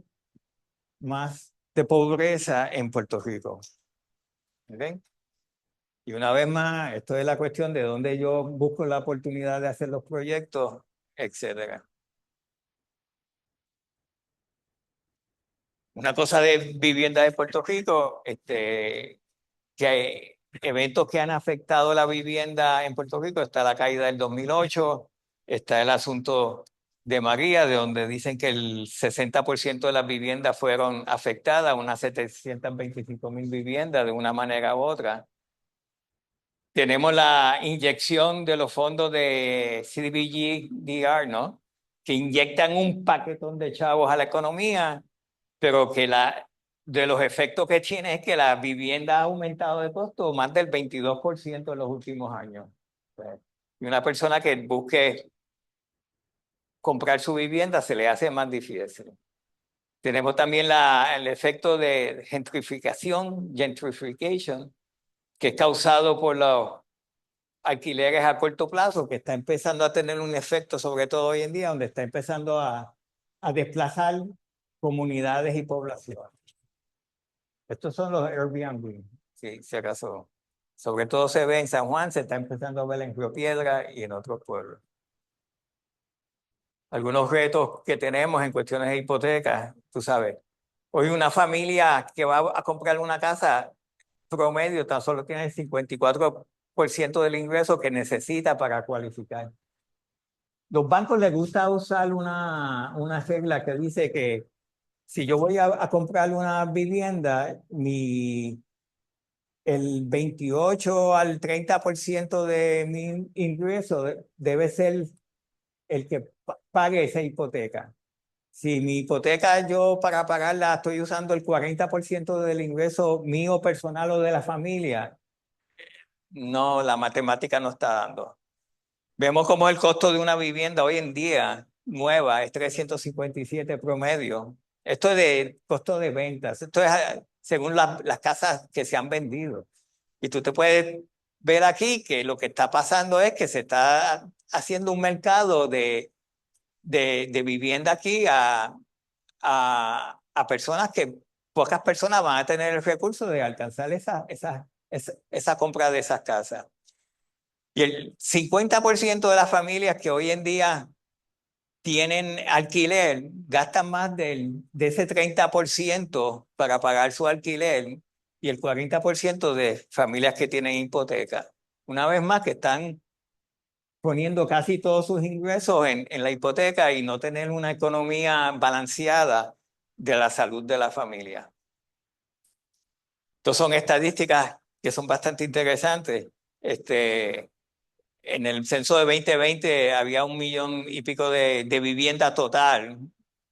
más de pobreza en Puerto Rico. ¿Ok? Y una vez más, esto es la cuestión de dónde yo busco la oportunidad de hacer los proyectos, etcétera. Una cosa de vivienda de Puerto Rico, que hay eventos que han afectado la vivienda en Puerto Rico, está la caída del 2008, está el asunto de María, de donde dicen que el 60% de las viviendas fueron afectadas, unas 725,000 viviendas de una manera u otra. Tenemos la inyección de los fondos de CDBG-DR, ¿no? Que inyectan un paquetón de chavos a la economía, pero que de los efectos que tiene es que la vivienda ha aumentado de costo más del 22% en los últimos años. Y una persona que busque comprar su vivienda se le hace más difícil. Tenemos también el efecto de gentrification, que es causado por los alquileres a corto plazo, que está empezando a tener un efecto, sobre todo hoy en día, donde está empezando a desplazar comunidades y poblaciones. Estos son los Airbnb, si acaso. Sobre todo se ve en San Juan, se está empezando a ver en Río Piedra y en otros pueblos. Algunos retos que tenemos en cuestiones de hipotecas, tú sabes. Hoy una familia que va a comprar una casa promedio tan solo tiene el 54% del ingreso que necesita para cualificar. Los bancos les gusta usar una regla que dice que si yo voy a comprar una vivienda, el 28 al 30% de mi ingreso debe ser el que pague esa hipoteca. Si mi hipoteca yo para pagarla estoy usando el 40% del ingreso mío personal o de la familia, no, la matemática no está dando. Vemos cómo el costo de una vivienda hoy en día nueva es 357 promedio. Esto es de costo de ventas. Esto es según las casas que se han vendido. Y tú te puedes ver aquí que lo que está pasando es que se está haciendo un mercado de vivienda aquí a personas que pocas personas van a tener el recurso de alcanzar esa compra de esas casas. Y el 50% de las familias que hoy en día tienen alquiler gastan más de ese 30% para pagar su alquiler y el 40% de familias que tienen hipoteca. Una vez más que están poniendo casi todos sus ingresos en la hipoteca y no tener una economía balanceada de la salud de la familia. Estas son estadísticas que son bastante interesantes. En el censo de 2020 había 1,000,000 y pico de vivienda total.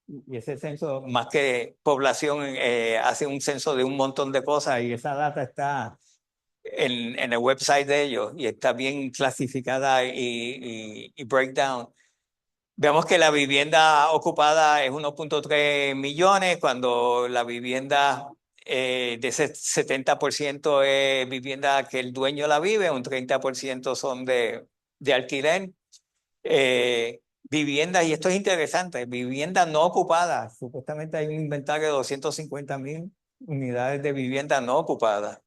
Y ese censo, más que población, hace un censo de un montón de cosas y esa data está en el website de ellos y está bien clasificada y breakdown. Vemos que la vivienda ocupada es 1,3 millones, cuando la vivienda de ese 70% es vivienda que el dueño la vive, un 30% son de alquiler. Viviendas, y esto es interesante, viviendas no ocupadas. Supuestamente hay un inventario de 250,000 unidades de viviendas no ocupadas.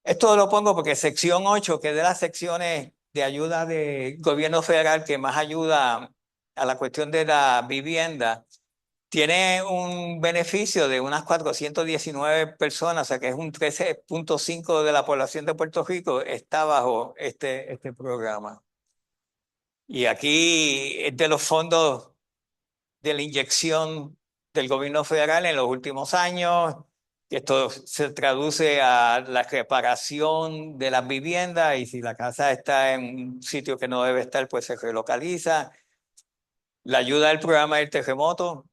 Esto lo pongo porque sección 8, que es de las secciones de ayuda del gobierno federal que más ayuda a la cuestión de la vivienda, tiene un beneficio de unas 419 personas, o sea que es un 13,5% de la población de Puerto Rico está bajo este programa. Y aquí es de los fondos de la inyección del gobierno federal en los últimos años. Esto se traduce a la reparación de las viviendas y si la casa está en un sitio que no debe estar, pues se relocaliza. La ayuda del programa del terremoto,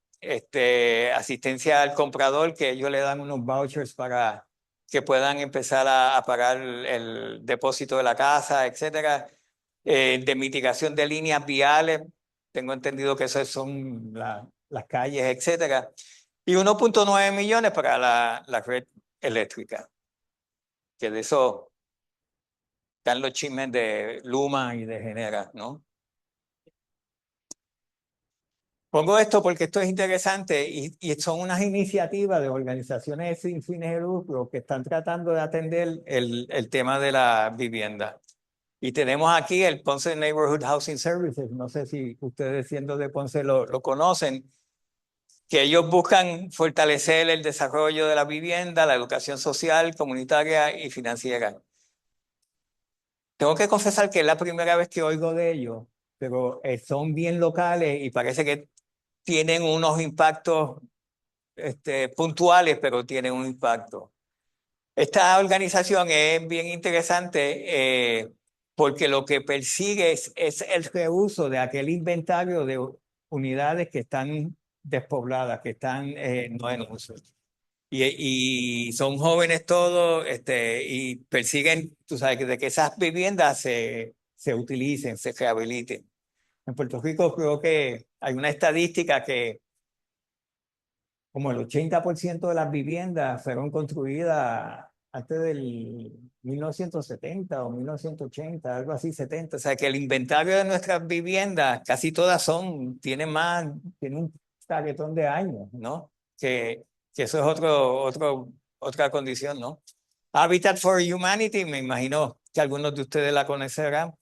asistencia al comprador, que ellos le dan unos vouchers para que puedan empezar a pagar el depósito de la casa, etcétera. De mitigación de líneas viales, tengo entendido que esas son las calles, etcétera. Y 1.9 millones para la red eléctrica, que de eso están los chismes de Luma y de Genera, ¿no? Pongo esto porque esto es interesante y son unas iniciativas de organizaciones sin fines de lucro que están tratando de atender el tema de la vivienda. Y tenemos aquí el Ponce Neighborhood Housing Services, no sé si ustedes siendo de Ponce lo conocen, que ellos buscan fortalecer el desarrollo de la vivienda, la educación social, comunitaria y financiera. Tengo que confesar que es la primera vez que oigo de ellos, pero son bien locales y parece que tienen unos impactos puntuales, pero tienen un impacto. Esta organización es bien interesante porque lo que persigue es el reuso de aquel inventario de unidades que están despobladas, que están no en uso. Y son jóvenes todos y persiguen, tú sabes, de que esas viviendas se utilicen, se rehabiliten. En Puerto Rico creo que hay una estadística que como el 80% de las viviendas fueron construidas antes del 1970 o 1980, algo así, 70. O sea que el inventario de nuestras viviendas, casi todas tienen un tarjetón de años, ¿no? Que eso es otra condición, ¿no? Habitat for Humanity, me imagino que algunos de ustedes la conocerán,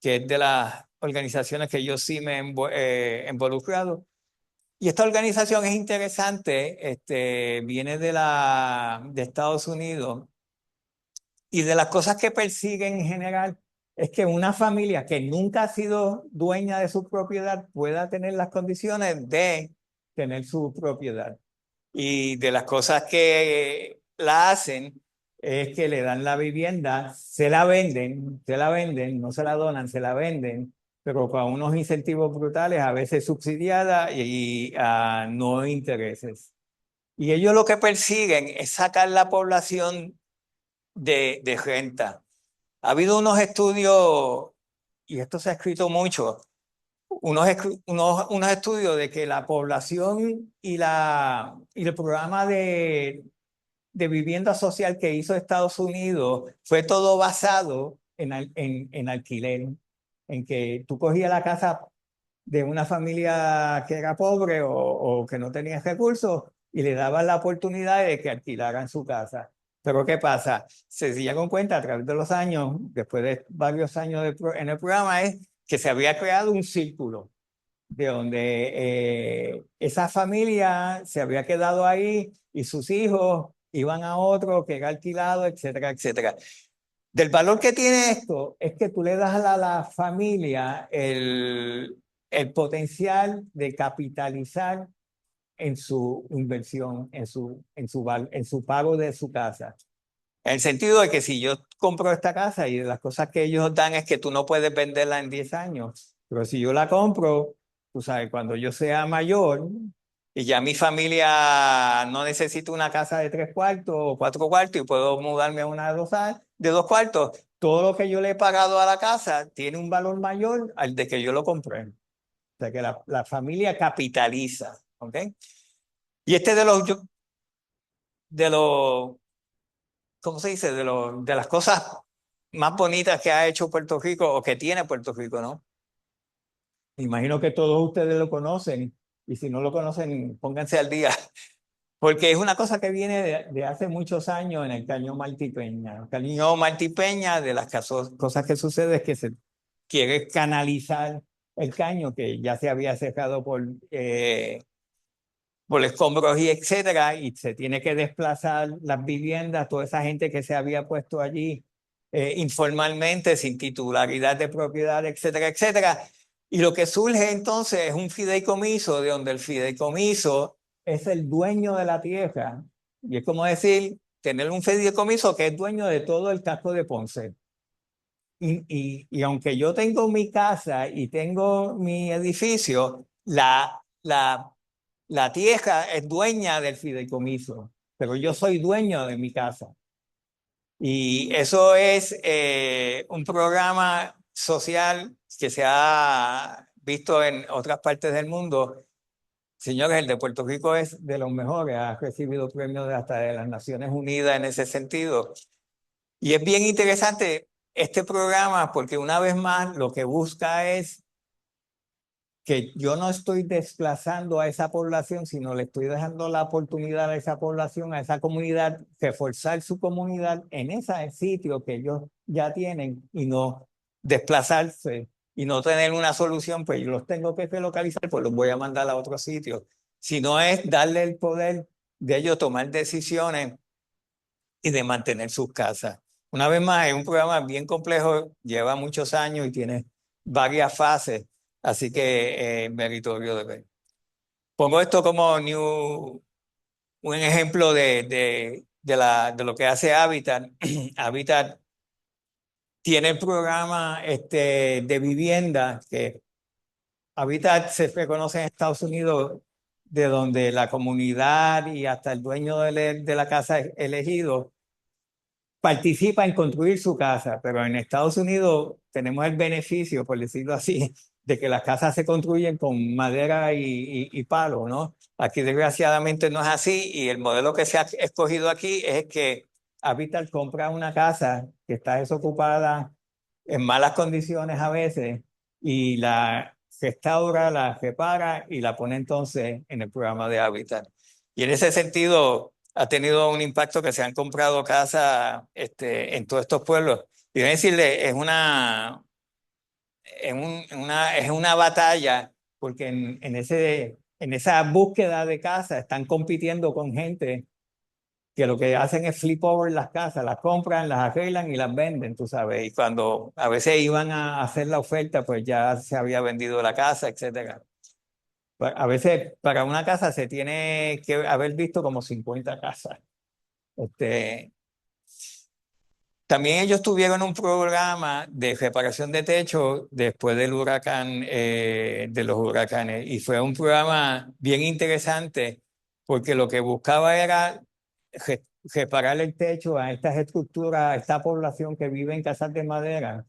que es de las organizaciones que yo sí me he involucrado. Y esta organización es interesante, viene de Estados Unidos y de las cosas que persiguen en general es que una familia que nunca ha sido dueña de su propiedad pueda tener las condiciones de tener su propiedad. Y de las cosas que la hacen es que le dan la vivienda, se la venden, no se la donan, se la venden, pero con unos incentivos brutales, a veces subsidiada y a no intereses. Y ellos lo que persiguen es sacar la población de renta. Ha habido unos estudios, y esto se ha escrito mucho, unos estudios de que la población y el programa de vivienda social que hizo Estados Unidos fue todo basado en alquiler, en que tú cogías la casa de una familia que era pobre o que no tenía recursos y le dabas la oportunidad de que alquilaran su casa. Pero ¿qué pasa? Se dieron cuenta a través de los años, después de varios años en el programa, es que se había creado un círculo de donde esa familia se había quedado ahí y sus hijos iban a otro que era alquilado, etcétera, etcétera. Del valor que tiene esto es que tú le das a la familia el potencial de capitalizar en su inversión, en su pago de su casa. En el sentido de que si yo compro esta casa y de las cosas que ellos dan es que tú no puedes venderla en 10 años, pero si yo la compro, tú sabes, cuando yo sea mayor y ya mi familia no necesita una casa de 3 cuartos o 4 cuartos y puedo mudarme a una de 2 cuartos, todo lo que yo le he pagado a la casa tiene un valor mayor al de que yo lo compré. O sea que la familia capitaliza, ¿ok? Y de los ¿cómo se dice? De las cosas más bonitas que ha hecho Puerto Rico o que tiene Puerto Rico, ¿no? Me imagino que todos ustedes lo conocen y si no lo conocen, pónganse al día, porque es una cosa que viene de hace muchos años en el Cañón Maltipeña. El Cañón Maltipeña, de las cosas que sucede es que se quiere canalizar el caño que ya se había secado por escombros y etcétera, y se tiene que desplazar las viviendas, toda esa gente que se había puesto allí informalmente, sin titularidad de propiedad, etcétera, etcétera. Y lo que surge entonces es un fideicomiso, de donde el fideicomiso es el dueño de la tierra. Y es como decir, tener un fideicomiso que es dueño de todo el casco de Ponce. Y aunque yo tengo mi casa y tengo mi edificio, la tierra es dueña del fideicomiso, pero yo soy dueño de mi casa. Y eso es un programa social que se ha visto en otras partes del mundo. Señores, el de Puerto Rico es de los mejores, ha recibido premios hasta de las Naciones Unidas en ese sentido. Y es bien interesante este programa porque una vez más lo que busca es que yo no estoy desplazando a esa población, sino le estoy dejando la oportunidad a esa población, a esa comunidad, reforzar su comunidad en ese sitio que ellos ya tienen y no desplazarse y no tener una solución, pues yo los tengo que relocalizar, pues los voy a mandar a otro sitio. Sino es darle el poder de ellos tomar decisiones y de mantener sus casas. Una vez más, es un programa bien complejo, lleva muchos años y tiene varias fases, así que meritorio de ver. Pongo esto como un ejemplo de lo que hace Habitat. Habitat tiene el programa de vivienda que Habitat se reconoce en Estados Unidos, de donde la comunidad y hasta el dueño de la casa elegido participa en construir su casa, pero en Estados Unidos tenemos el beneficio, por decirlo así, de que las casas se construyen con madera y palo, ¿no? Aquí desgraciadamente no es así y el modelo que se ha escogido aquí es que Habitat compra una casa que está desocupada en malas condiciones a veces y la restaura, la repara y la pone entonces en el programa de Habitat. Y en ese sentido ha tenido un impacto que se han comprado casas en todos estos pueblos. Y voy a decirle, es una batalla, porque en esa búsqueda de casa están compitiendo con gente que lo que hacen es flip over las casas, las compran, las arreglan y las venden, tú sabes. Y cuando a veces iban a hacer la oferta, pues ya se había vendido la casa, etcétera. A veces para una casa se tiene que haber visto como 50 casas. Este, También ellos tuvieron un programa de reparación de techo después del huracán, de los huracanes, y fue un programa bien interesante porque lo que buscaba era reparar el techo a estas estructuras, a esta población que vive en casas de madera,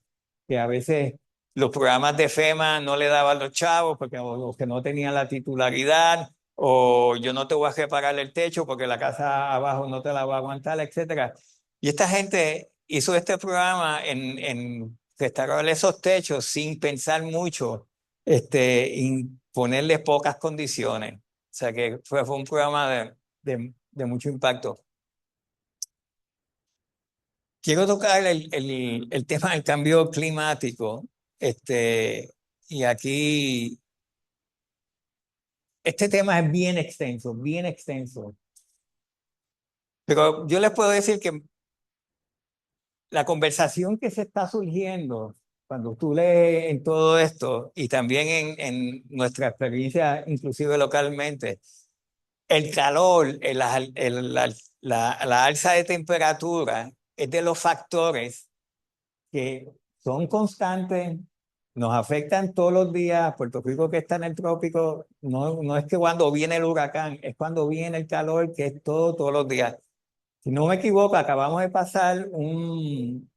que a veces los programas de FEMA no le daban los chavos porque o que no tenían la titularidad, o yo no te voy a reparar el techo porque la casa abajo no te la va a aguantar, etcétera. Y esta gente hizo este programa en restaurar esos techos sin pensar mucho, y ponerles pocas condiciones. O sea que fue un programa de mucho impacto. Quiero tocar el tema del cambio climático. Este, y aquí, este tema es bien extenso, bien extenso. Pero yo les puedo decir que la conversación que se está surgiendo cuando tú lees en todo esto y también en nuestra experiencia, inclusive localmente, el calor, la alza de temperatura es de los factores que son constantes, nos afectan todos los días. Puerto Rico que está en el trópico, no es que cuando viene el huracán, es cuando viene el calor, que es todos los días. Si no me equivoco, acabamos de pasar un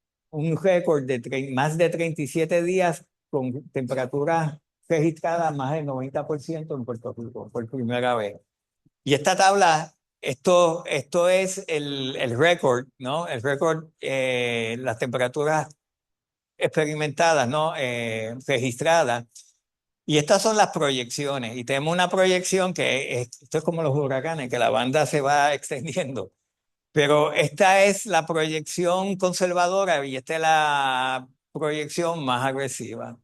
récord de más de 37 días con temperaturas registradas más del 90% en Puerto Rico por primera vez. Y esta tabla, esto es el récord, ¿no? El récord, las temperaturas experimentadas, ¿no? Registradas. Y estas son las proyecciones. Y tenemos una proyección esto es como los huracanes, que la banda se va extendiendo. Pero esta es la proyección conservadora y esta es la proyección más agresiva. O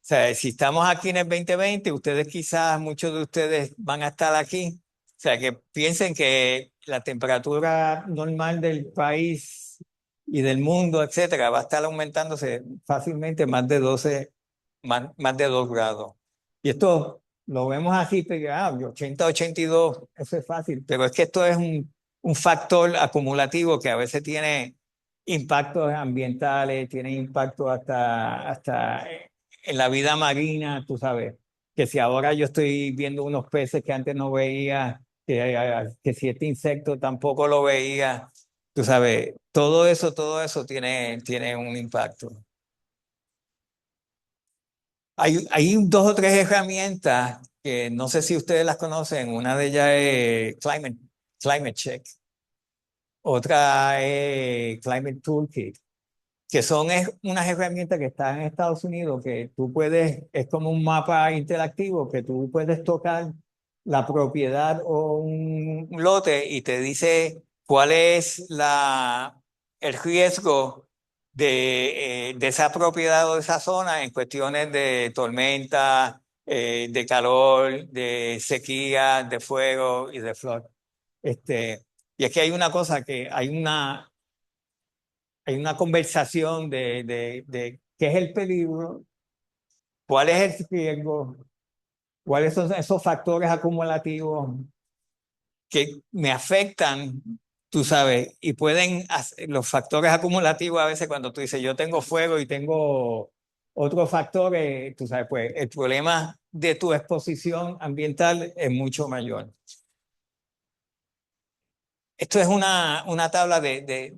sea, si estamos aquí en el 2020, ustedes quizás, muchos de ustedes van a estar aquí. O sea, que piensen que la temperatura normal del país y del mundo, etcétera, va a estar aumentándose fácilmente más de 12 más de 2 grados. Y esto lo vemos así, pero, 80 82, eso es fácil, pero es que esto es un factor acumulativo que a veces tiene impactos ambientales, tiene impacto hasta en la vida marina, tú sabes, que si ahora yo estoy viendo unos peces que antes no veía, que si este insecto tampoco lo veía, tú sabes, todo eso tiene un impacto. Hay 2 o 3 herramientas que no sé si ustedes las conocen. Una de ellas es Climate Check, otra es Climate Toolkit, que son unas herramientas que están en Estados Unidos que tú puedes, es como un mapa interactivo que tú puedes tocar la propiedad o un lote y te dice cuál es el riesgo de esa propiedad o de esa zona en cuestiones de tormenta, de calor, de sequía, de fuego y de flood. Y es que hay una cosa que hay una conversación de qué es el peligro, cuál es el riesgo, cuáles son esos factores acumulativos que me afectan, tú sabes, y los factores acumulativos a veces cuando tú dices yo tengo fuego y tengo otros factores, tú sabes, pues el problema de tu exposición ambiental es mucho mayor. Esto es una tabla de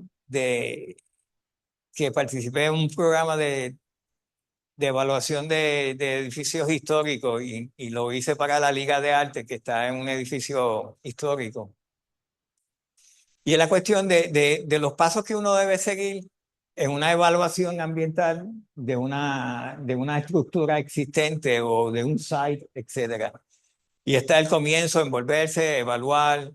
que participé en un programa de evaluación de edificios históricos y lo hice para la Liga de Arte, que está en un edificio histórico. Y es la cuestión de los pasos que uno debe seguir en una evaluación ambiental de una estructura existente o de un site, etcétera. Y está el comienzo, envolverse, evaluar,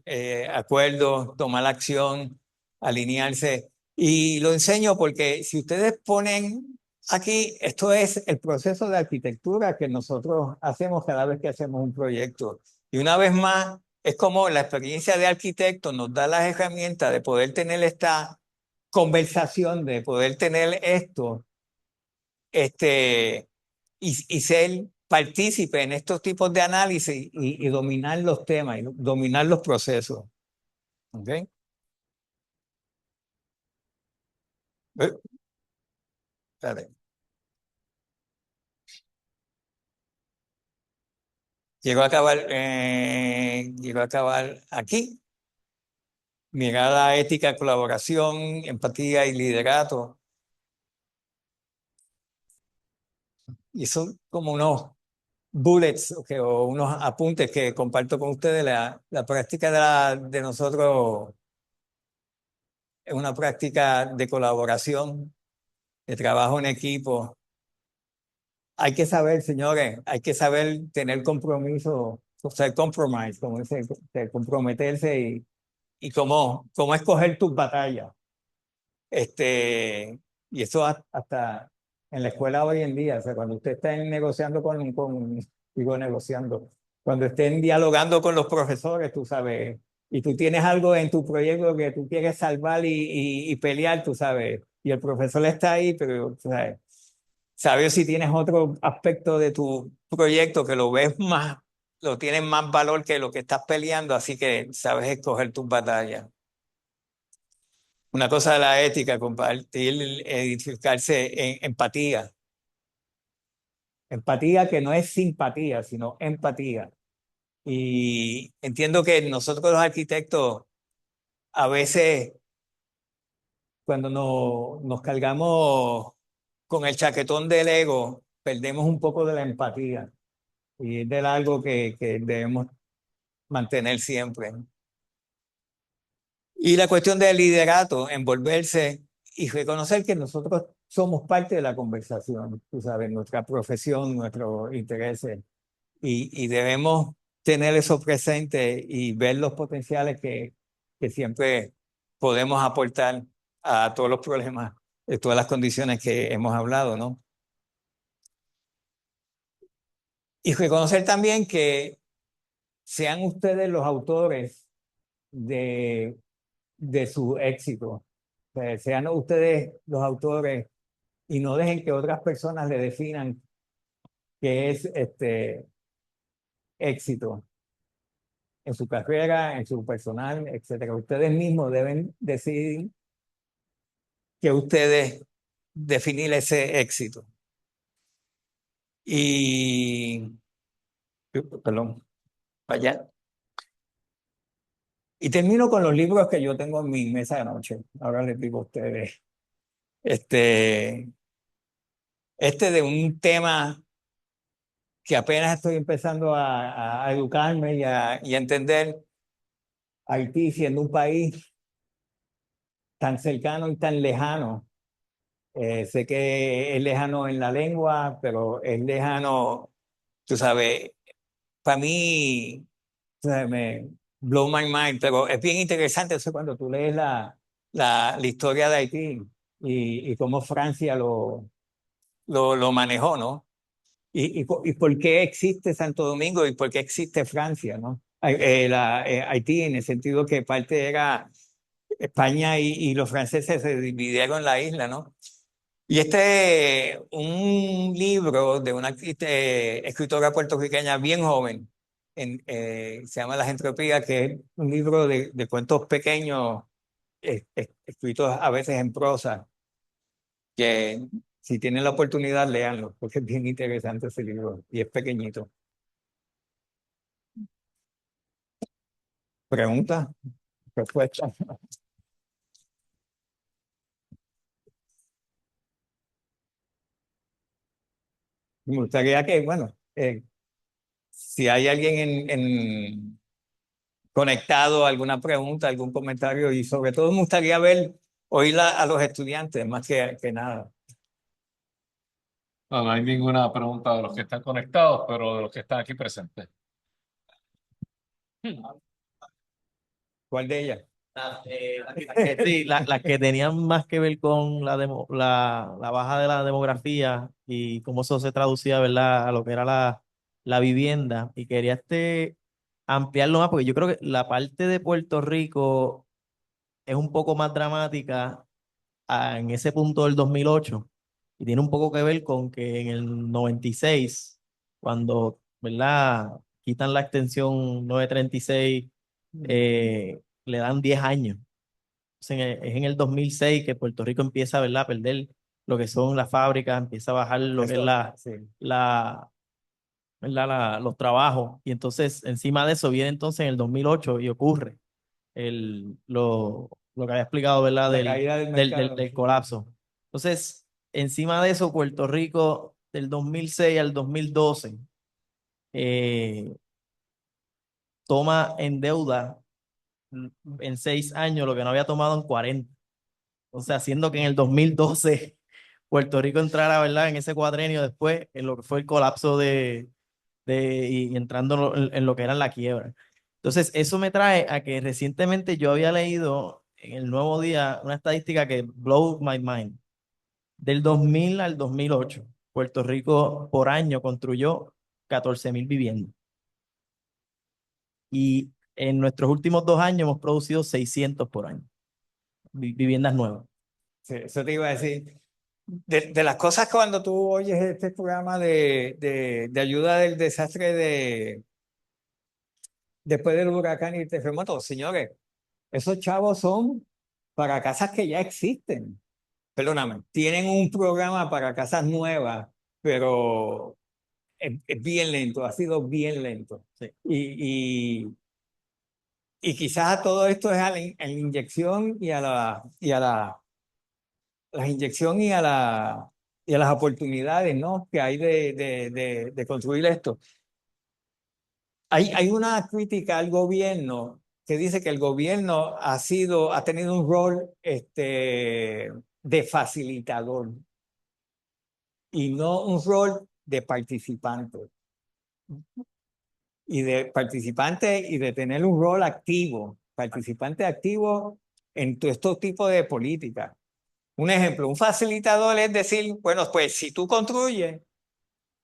acuerdos, tomar acción, alinearse. Y lo enseño porque si ustedes ponen aquí, esto es el proceso de arquitectura que nosotros hacemos cada vez que hacemos un proyecto. Y una vez más, es como la experiencia de arquitecto nos da las herramientas de poder tener esta conversación, de poder tener esto, y ser partícipe en estos tipos de análisis y dominar los temas y dominar los procesos. ¿Ok? Eh, Espérate. Llego a acabar aquí. Mirada ética, colaboración, empatía y liderato. Y son como unos bullets o unos apuntes que comparto con ustedes. La práctica de nosotros es una práctica de colaboración, de trabajo en equipo. Hay que saber, señores, hay que saber tener compromiso, o sea, compromise, como dice, de comprometerse y cómo escoger tus batallas. Y eso hasta en la escuela hoy en día, o sea, cuando usted está negociando digo negociando, cuando estén dialogando con los profesores, tú sabes, y tú tienes algo en tu proyecto que tú quieres salvar y pelear, tú sabes, y el profesor está ahí, pero, tú sabes si tienes otro aspecto de tu proyecto que lo ves más, lo tienes más valor que lo que estás peleando, así que sabes escoger tus batallas. Una cosa de la ética, compartir, edificarse en empatía. Empatía que no es simpatía, sino empatía. Y entiendo que nosotros los arquitectos, a veces, cuando nos cargamos con el chaquetón del ego, perdemos un poco de la empatía. Y es de algo que debemos mantener siempre. Y la cuestión del liderato, envolverse y reconocer que nosotros somos parte de la conversación, tú sabes, nuestra profesión, nuestros intereses, y debemos tener eso presente y ver los potenciales que siempre podemos aportar a todos los problemas, de todas las condiciones que hemos hablado, ¿no? Y reconocer también que sean ustedes los autores de su éxito. Sean ustedes los autores y no dejen que otras personas le definan que es éxito en su carrera, en su personal, etcétera. Ustedes mismos deben decidir que ustedes definir ese éxito. Y, perdón, vaya. Y termino con los libros que yo tengo en mi mesa de noche. Ahora les digo a ustedes. Este, de un tema que apenas estoy empezando a educarme y a entender. Haití siendo un país tan cercano y tan lejano. Sé que es lejano en la lengua, pero es lejano, tú sabes, para mí, tú sabes, me blow my mind, pero es bien interesante eso cuando tú lees la historia de Haití y cómo Francia lo manejó, ¿no? Y por qué existe Santo Domingo y por qué existe Francia, ¿no? Haití en el sentido que parte era España y los franceses se dividieron la isla, ¿no? Y un libro de una escritora puertorriqueña bien joven, se llama Las Entropías, que es un libro de cuentos pequeños, escritos a veces en prosa, que si tienen la oportunidad, léanlo, porque es bien interesante ese libro y es pequeñito. Pregunta, respuesta. Me gustaría que, bueno, si hay alguien conectado, alguna pregunta, algún comentario y sobre todo me gustaría oír a los estudiantes más que nada. No, no hay ninguna pregunta de los que están conectados, pero de los que están aquí presentes. ¿Cuál de ellas? Sí, las que tenían más que ver con la baja de la demografía y cómo eso se traducía, ¿verdad?, a lo que era la vivienda. Y quería ampliarlo más, porque yo creo que la parte de Puerto Rico es un poco más dramática en ese punto del 2008 y tiene un poco que ver con que en el 96, cuando, ¿verdad?, quitan la extensión 936, le dan 10 años. Es en el 2006 que Puerto Rico empieza, ¿verdad?, a perder lo que son las fábricas, empieza a bajar lo que es Sí. ¿verdad?, los trabajos. Y entonces, encima de eso, viene entonces en el 2008 y ocurre lo que había explicado, ¿verdad?, La caída del mercado. del colapso. Entonces, encima de eso, Puerto Rico, del 2006 al 2012, eh, toma en deuda en 6 años lo que no había tomado en 40. O sea, haciendo que en el 2012 Puerto Rico entrara, ¿verdad?, en ese cuadrenio después, en lo que fue el colapso y entrando en lo que era la quiebra. Entonces, eso me trae a que recientemente yo había leído en el Nuevo Día una estadística que blow my mind. Del 2000 al 2008, Puerto Rico por año construyó 14,000 viviendas. Y en nuestros últimos 2 años hemos producido 600 por año, viviendas nuevas. Sí, eso te iba a decir. De las cosas cuando tú oyes este programa de ayuda del desastre después del huracán y terremoto, señores, esos chavos son para casas que ya existen. Perdóname, tienen un programa para casas nuevas, pero es bien lento, ha sido bien lento. Sí. Y quizás a todo esto es a la inyección la inyección y a las oportunidades, ¿no?, que hay de construir esto. Hay una crítica al gobierno que dice que el gobierno ha tenido un rol de facilitador y no un rol de participante. Y de participante y de tener un rol activo, participante activo en todo estos tipos de políticas. Un ejemplo, un facilitador es decir, bueno, pues si tú construyes,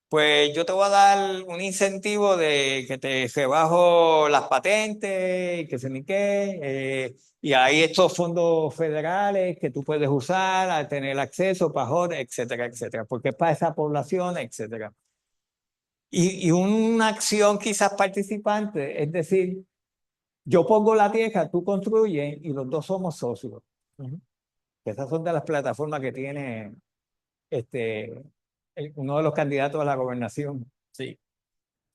pues yo te voy a dar un incentivo de que te rebajo las patentes y que se ni qué, y hay estos fondos federales que tú puedes usar a tener acceso para joder, etcétera, etcétera, porque es para esa población, etcétera. Y una acción quizás participante, es decir, yo pongo la tierra, tú construyes y los dos somos socios. Ujú. Esas son de las plataformas que tiene uno de los candidatos a la gobernación. Sí, Eh,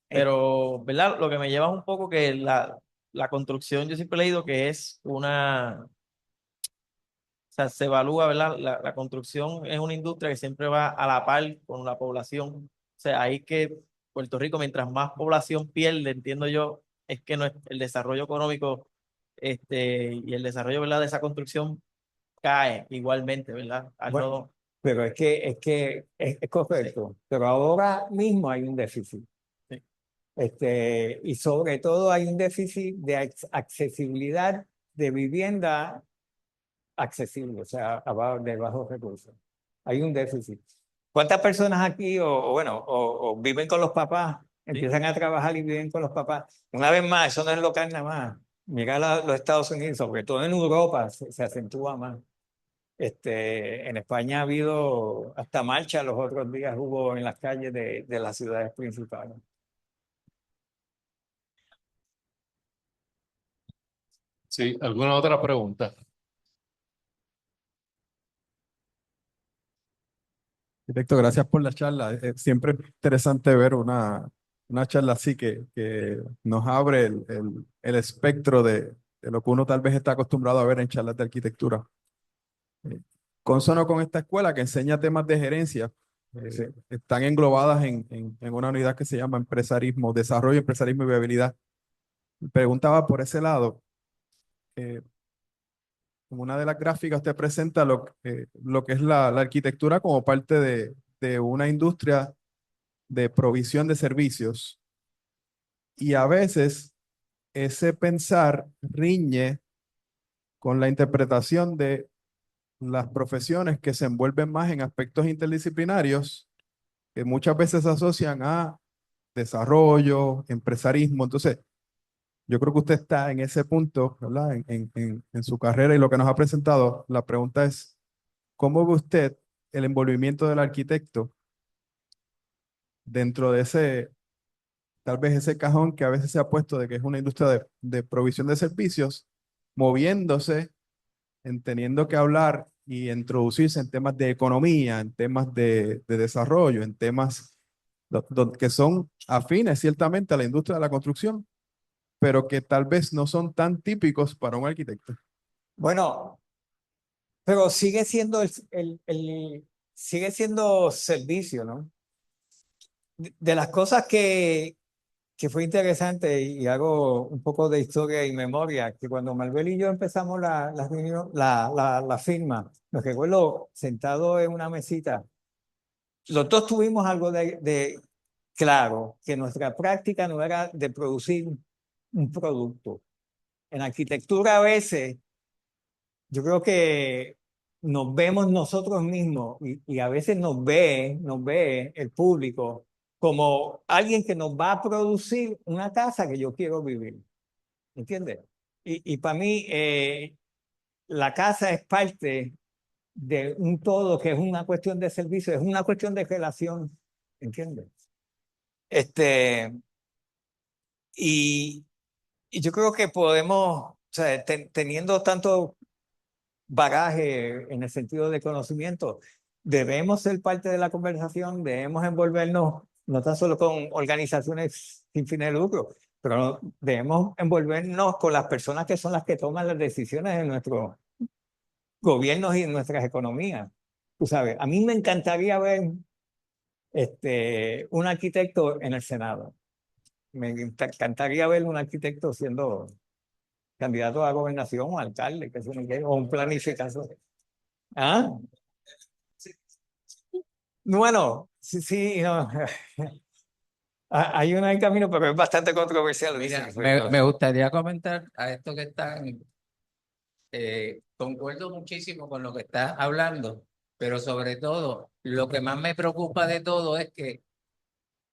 pero, ¿verdad? Lo que me lleva es un poco que la construcción, yo siempre he leído que es o sea, se evalúa, ¿verdad? La construcción es una industria que siempre va a la par con la población. O sea, ahí que Puerto Rico, mientras más población pierde, entiendo yo, es que no es, el desarrollo económico y el desarrollo, ¿verdad? De esa construcción cae igualmente, ¿verdad? Al Bueno, no, pero es sí, correcto. Pero ahora mismo hay un déficit. sí, Y sobre todo hay un déficit de accesibilidad de vivienda accesible, o sea, de bajos recursos. Hay un déficit. ¿Cuántas personas aquí, o viven con los papás, sí. empiezan a trabajar y viven con los papás? Una vez más, eso no es local nada más. Mira los Estados Unidos, sobre todo en Europa, se acentúa más. En España ha habido hasta marcha, los otros días hubo en las calles de las ciudades principales. Sí, ¿alguna otra pregunta? Directo, gracias por la charla. Siempre es interesante ver una charla así que nos abre el espectro de lo que uno tal vez está acostumbrado a ver en charlas de arquitectura. Eh, Consono con esta escuela que enseña temas de gerencia, Sí. están englobadas en una unidad que se llama empresarismo, desarrollo, empresarismo y viabilidad. Preguntaba por ese lado, en una de las gráficas usted presenta lo que es la arquitectura como parte de una industria de provisión de servicios. Y a veces ese pensar riñe con la interpretación de las profesiones que se envuelven más en aspectos interdisciplinarios, que muchas veces se asocian a desarrollo, empresarismo. Entonces, yo creo que usted está en ese punto, ¿verdad? En su carrera y lo que nos ha presentado. La pregunta es, ¿cómo ve usted el envolvimiento del arquitecto dentro de ese, tal vez ese cajón que a veces se ha puesto de que es una industria de provisión de servicios, moviéndose, en teniendo que hablar y introducirse en temas de economía, en temas de desarrollo, en temas que son afines ciertamente a la industria de la construcción, pero que tal vez no son tan típicos para un arquitecto? Bueno, pero sigue siendo servicio, ¿no? De las cosas que fue interesante y hago un poco de historia y memoria, que cuando Maribel y yo empezamos la firma, nos recuerdo sentado en una mesita, los dos tuvimos algo de claro, que nuestra práctica no era de producir un producto. En arquitectura a veces yo creo que nos vemos nosotros mismos y a veces nos ve el público como alguien que nos va a producir una casa que yo quiero vivir. ¿Entiendes? Y para mí la casa es parte de un todo que es una cuestión de servicio, es una cuestión de relación. ¿Entiendes? Este, y, y yo creo que podemos, o sea, teniendo tanto bagaje en el sentido de conocimiento. Debemos ser parte de la conversación, debemos envolvernos no tan solo con organizaciones sin fines de lucro, pero debemos envolvernos con las personas que son las que toman las decisiones en nuestros gobiernos y en nuestras economías. Tú sabes, a mí me encantaría ver un arquitecto en el Senado. Me encantaría ver un arquitecto siendo candidato a gobernación o alcalde, que o un planificador. ¿Ah? Bueno, sí, sí, no. Hay una en camino, pero es bastante controversial. Mira, Dicen, me gustaría comentar a esto que están, concuerdo muchísimo con lo que estás hablando, pero sobre todo, lo que más me preocupa de todo es que,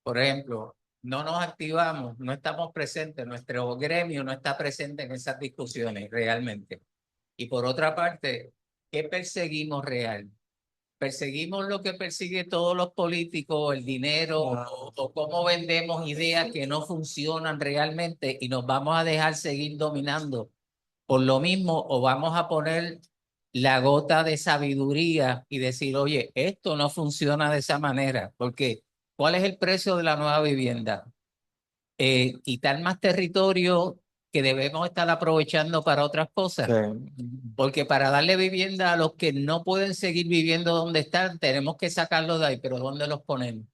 por ejemplo, no nos activamos, no estamos presentes, nuestro gremio no está presente en esas discusiones realmente. Y por otra parte, ¿qué perseguimos real? perseguimos lo que persigue todos los políticos, el dinero, o cómo vendemos ideas que no funcionan realmente y nos vamos a dejar seguir dominando por lo mismo, o vamos a poner la gota de sabiduría y decir, oye, esto no funciona de esa manera, porque ¿cuál es el precio de la nueva vivienda? Quitar más territorio que debemos estar aprovechando para otras cosas. Porque para darle vivienda a los que no pueden seguir viviendo donde están, tenemos que sacarlos de ahí, pero ¿dónde los ponemos?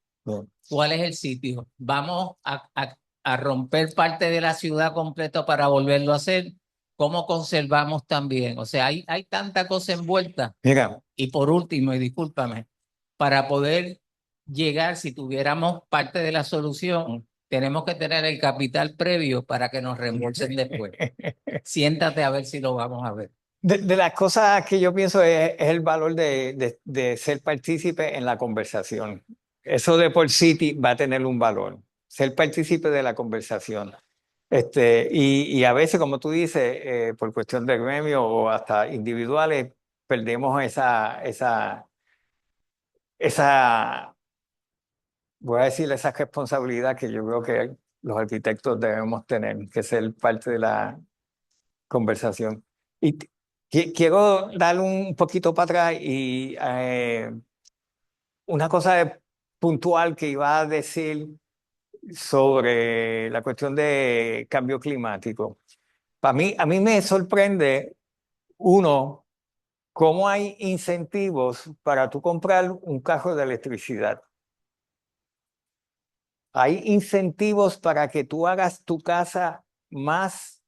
¿Cuál es el sitio? ¿Vamos a romper parte de la ciudad completa para volverlo a hacer? ¿Cómo conservamos también? O sea, hay tanta cosa envuelta. Mira, Y por último, y discúlpame, para poder llegar, si tuviéramos parte de la solución, tenemos que tener el capital previo para que nos reembolsen después. Siéntate a ver si lo vamos a ver. de las cosas que yo pienso es el valor de ser partícipe en la conversación. Eso de por sí va a tener un valor, ser partícipe de la conversación. Y a veces, como tú dices, por cuestión de gremio o hasta individuales, perdemos esa, voy a decir, esa responsabilidad que yo creo que los arquitectos debemos tener, que ser parte de la conversación. Y quiero dar un poquito para atrás y una cosa puntual que iba a decir sobre la cuestión de cambio climático. A mí me sorprende, uno, cómo hay incentivos para tú comprar un carro de electricidad. Hay incentivos para que tú hagas tu casa más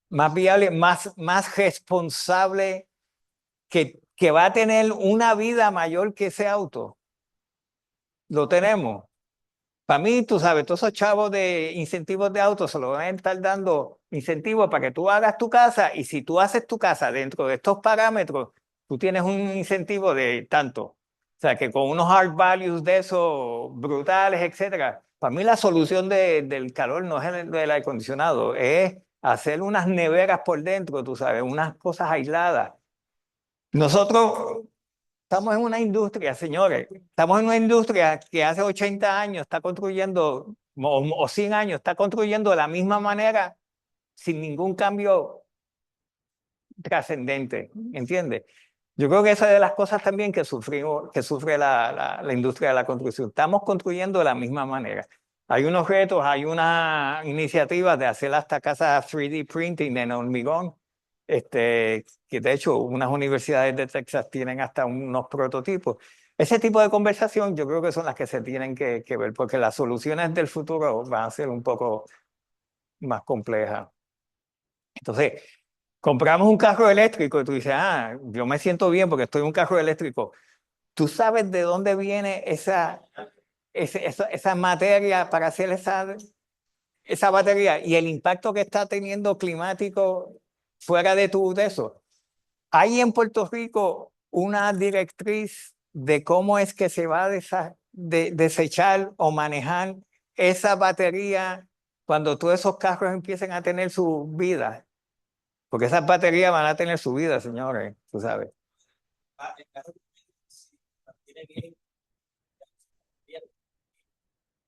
viable, más responsable, que va a tener una vida mayor que ese auto. Lo tenemos. Para mí, tú sabes, todos esos chavos de incentivos de autos se lo van a estar dando incentivos para que tú hagas tu casa, y si tú haces tu casa dentro de estos parámetros, tú tienes un incentivo de tanto. O sea, que con unos hard values de esos brutales, etcétera. Para mí la solución del calor no es el del aire acondicionado, es hacer unas neveras por dentro, tú sabes, unas cosas aisladas. Nosotros estamos en una industria, señores, estamos en una industria que hace 80 años está construyendo, o 100 años, está construyendo de la misma manera, sin ningún cambio trascendente, ¿entiendes? Yo creo que esa es de las cosas también que sufre la industria de la construcción. Estamos construyendo de la misma manera. Hay unos retos, hay unas iniciativas de hacer hasta casas 3D printing en hormigón, que de hecho unas universidades de Texas tienen hasta unos prototipos. Ese tipo de conversación yo creo que son las que se tienen que ver, porque las soluciones del futuro van a ser un poco más complejas. Entonces, compramos un carro eléctrico y tú dices, yo me siento bien porque estoy en un carro eléctrico. ¿Tú sabes de dónde viene esa materia para hacer esa batería y el impacto que está teniendo climático fuera de eso? Hay en Puerto Rico una directriz de cómo es que se va a desechar o manejar esa batería cuando todos esos carros empiecen a tener su vida. Porque esas baterías van a tener su vida, señores, tú sabes.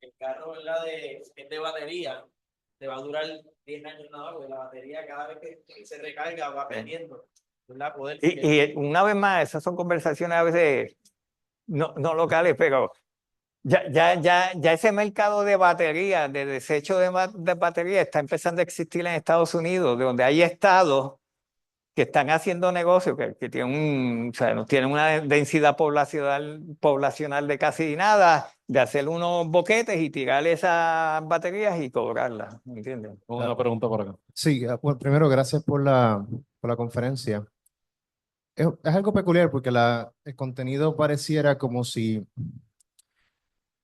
El carro, ¿verdad? Es de batería, te va a durar 10 años nada más, porque la batería cada vez que se recarga va perdiendo, ¿verdad? Y una vez más, esas son conversaciones a veces no locales, pero ya ese mercado de baterías, de desecho de baterías, está empezando a existir en Estados Unidos, donde hay estados que están haciendo negocios, que tienen, o sea, no tienen una densidad poblacional de casi nada, de hacer unos boquetes y tirar esas baterías y cobrarlas, ¿entiendes? Una pregunta por acá. Sí, bueno, primero, gracias por la conferencia. Es algo peculiar porque el contenido pareciera como si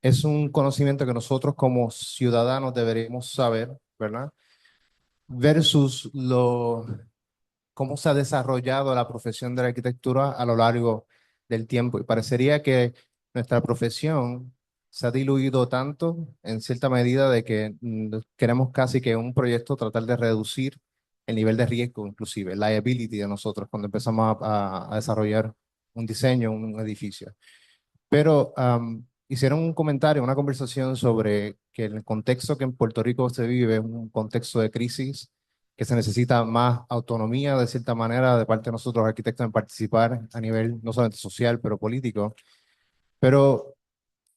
es un conocimiento que nosotros como ciudadanos deberíamos saber, ¿verdad? Versus cómo se ha desarrollado la profesión de la arquitectura a lo largo del tiempo. Y parecería que nuestra profesión se ha diluido tanto en cierta medida de que queremos casi que un proyecto tratar de reducir el nivel de riesgo, inclusive, liability de nosotros cuando empezamos a desarrollar un diseño, un edificio. Pero hicieron un comentario, una conversación sobre que el contexto que en Puerto Rico se vive es un contexto de crisis, que se necesita más autonomía de cierta manera de parte de nosotros los arquitectos en participar a nivel no solamente social, pero político. Pero,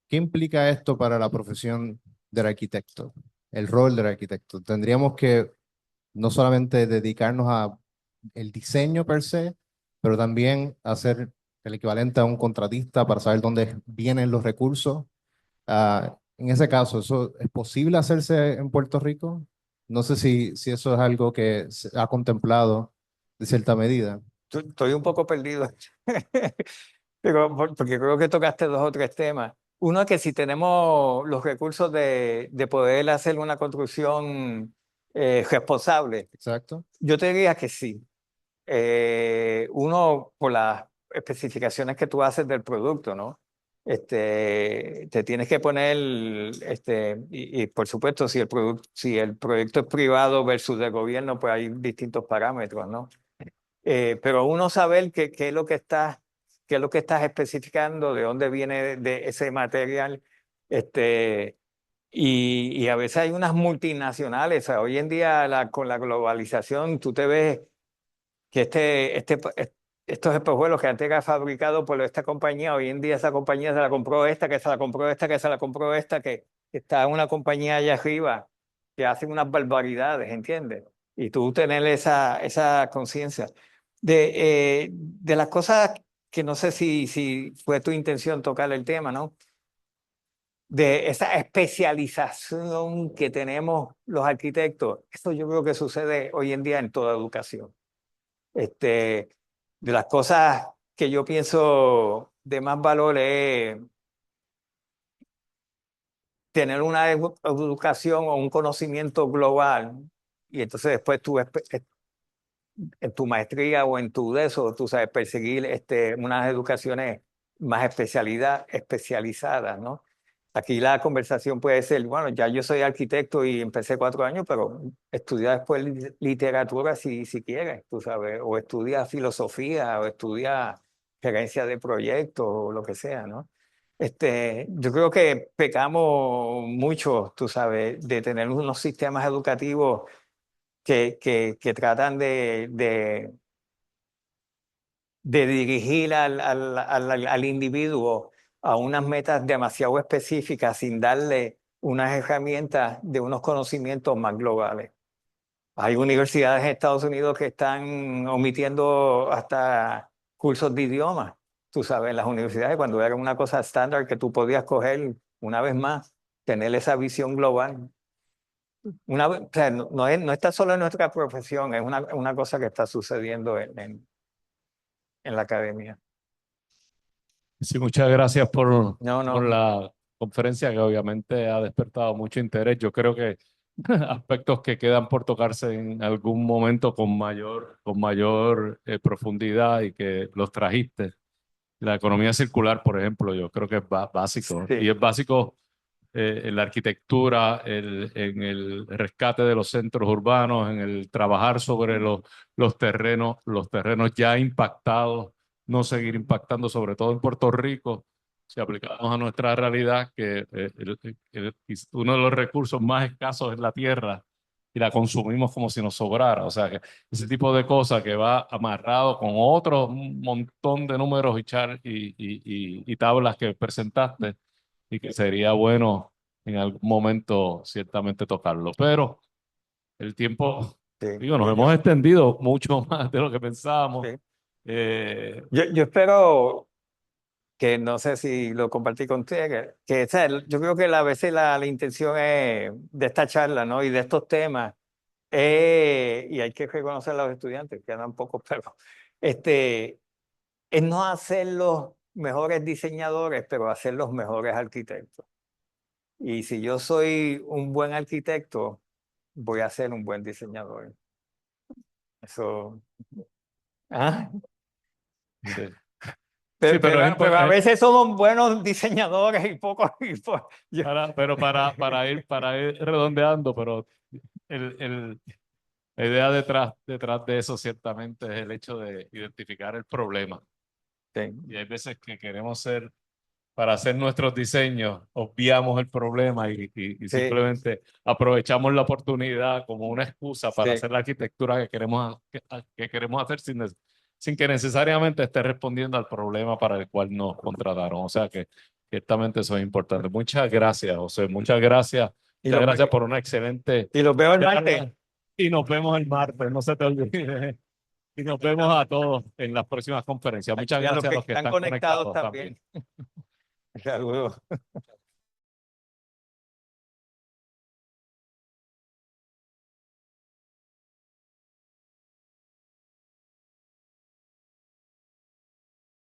¿qué implica esto para la profesión del arquitecto? El rol del arquitecto. Tendríamos que no solamente dedicarnos a el diseño per se, pero también hacer el equivalente a un contratista para saber dónde vienen los recursos. En ese caso, ¿eso es posible hacerse en Puerto Rico? No sé si eso es algo que se ha contemplado de cierta medida. Estoy un poco perdido, pero porque creo que tocaste dos o tres temas. Uno es que si tenemos los recursos de poder hacer una construcción responsable, Exacto. yo te diría que sí. Uno, por las especificaciones que tú haces del producto, ¿no? Te tienes que poner, y por supuesto, si el proyecto es privado versus de gobierno, pues hay distintos parámetros, ¿no? Pero uno saber qué es lo que qué es lo que estás especificando, de dónde viene de ese material, y a veces hay unas multinacionales. O sea, hoy en día con la globalización, tú te ves que estos espejuelos que antes eran fabricados por esta compañía, hoy en día esa compañía se la compró esta, que se la compró esta, que se la compró esta, que está una compañía allá arriba que hacen unas barbaridades, ¿entiendes? Y tú tener esa conciencia de las cosas que no sé si fue tu intención tocar el tema, ¿no? De esa especialización que tenemos los arquitectos. Eso yo creo que sucede hoy en día en toda educación. De las cosas que yo pienso de más valor es tener una educación o un conocimiento global, y entonces después tú en tu maestría o en tu de eso, tú sabes, perseguir unas educaciones más especializadas, ¿no? Aquí la conversación puede ser, bueno, ya yo soy arquitecto y empecé 4 años, pero estudia después literatura si quieres, tú sabes, o estudia filosofía, o estudia gerencia de proyectos, o lo que sea, ¿no? Yo creo que pecamos mucho, tú sabes, de tener unos sistemas educativos que tratan de dirigir al individuo a unas metas demasiado específicas sin darle unas herramientas de unos conocimientos más globales. Hay universidades en Estados Unidos que están omitiendo hasta cursos de idiomas. Tú sabes, en las universidades, cuando era una cosa estándar que tú podías coger una vez más, tener esa visión global. O sea, no está solo en nuestra profesión, es una cosa que está sucediendo en la academia. Sí, muchas gracias No, por no. la conferencia que obviamente ha despertado mucho interés. Yo creo que aspectos que quedan por tocarse en algún momento con mayor profundidad y que los trajiste. La economía circular, por ejemplo, yo creo que es básico. Sí. Y es básico en la arquitectura, en el rescate de los centros urbanos, en el trabajar sobre los terrenos ya impactados, no seguir impactando, sobre todo en Puerto Rico, si aplicamos a nuestra realidad, que uno de los recursos más escasos es la tierra y la consumimos como si nos sobrara. O sea, que ese tipo de cosas que va amarrado con otro montón de números y tablas que presentaste y que sería bueno en algún momento ciertamente tocarlo. Pero el tiempo, Sí. digo, nos hemos extendido mucho más de lo que pensábamos. Sí. Eh, Yo espero que, no sé si lo compartí contigo, o sea, yo creo que a veces la intención de esta charla, ¿no? Y de estos temas, y hay que reconocer a los estudiantes, quedan pocos, pero es no hacer los mejores diseñadores, pero hacer los mejores arquitectos. Y si yo soy un buen arquitecto, voy a ser un buen diseñador. Eso. ¿Ah? sí. Pero, Sí, pero pero a veces somos buenos diseñadores y pocos. para ir redondeando, pero el, la idea detrás de eso ciertamente es el hecho de identificar el problema. Sí. Y hay veces que queremos ser, para hacer nuestros diseños, obviamos el problema y Sí. simplemente aprovechamos la oportunidad como una excusa para Sí. hacer la arquitectura que queremos hacer sin que necesariamente esté respondiendo al problema para el cual nos contrataron. O sea que ciertamente eso es importante. Muchas gracias, José. Muchas gracias. Y Muchas los, gracias por una excelente y los veo el martes. y nos vemos el martes, no se te olvide. Y nos vemos a todos en las próximas conferencias. Muchas Y a los gracias a que los que están están conectados conectados también. también. Saludos.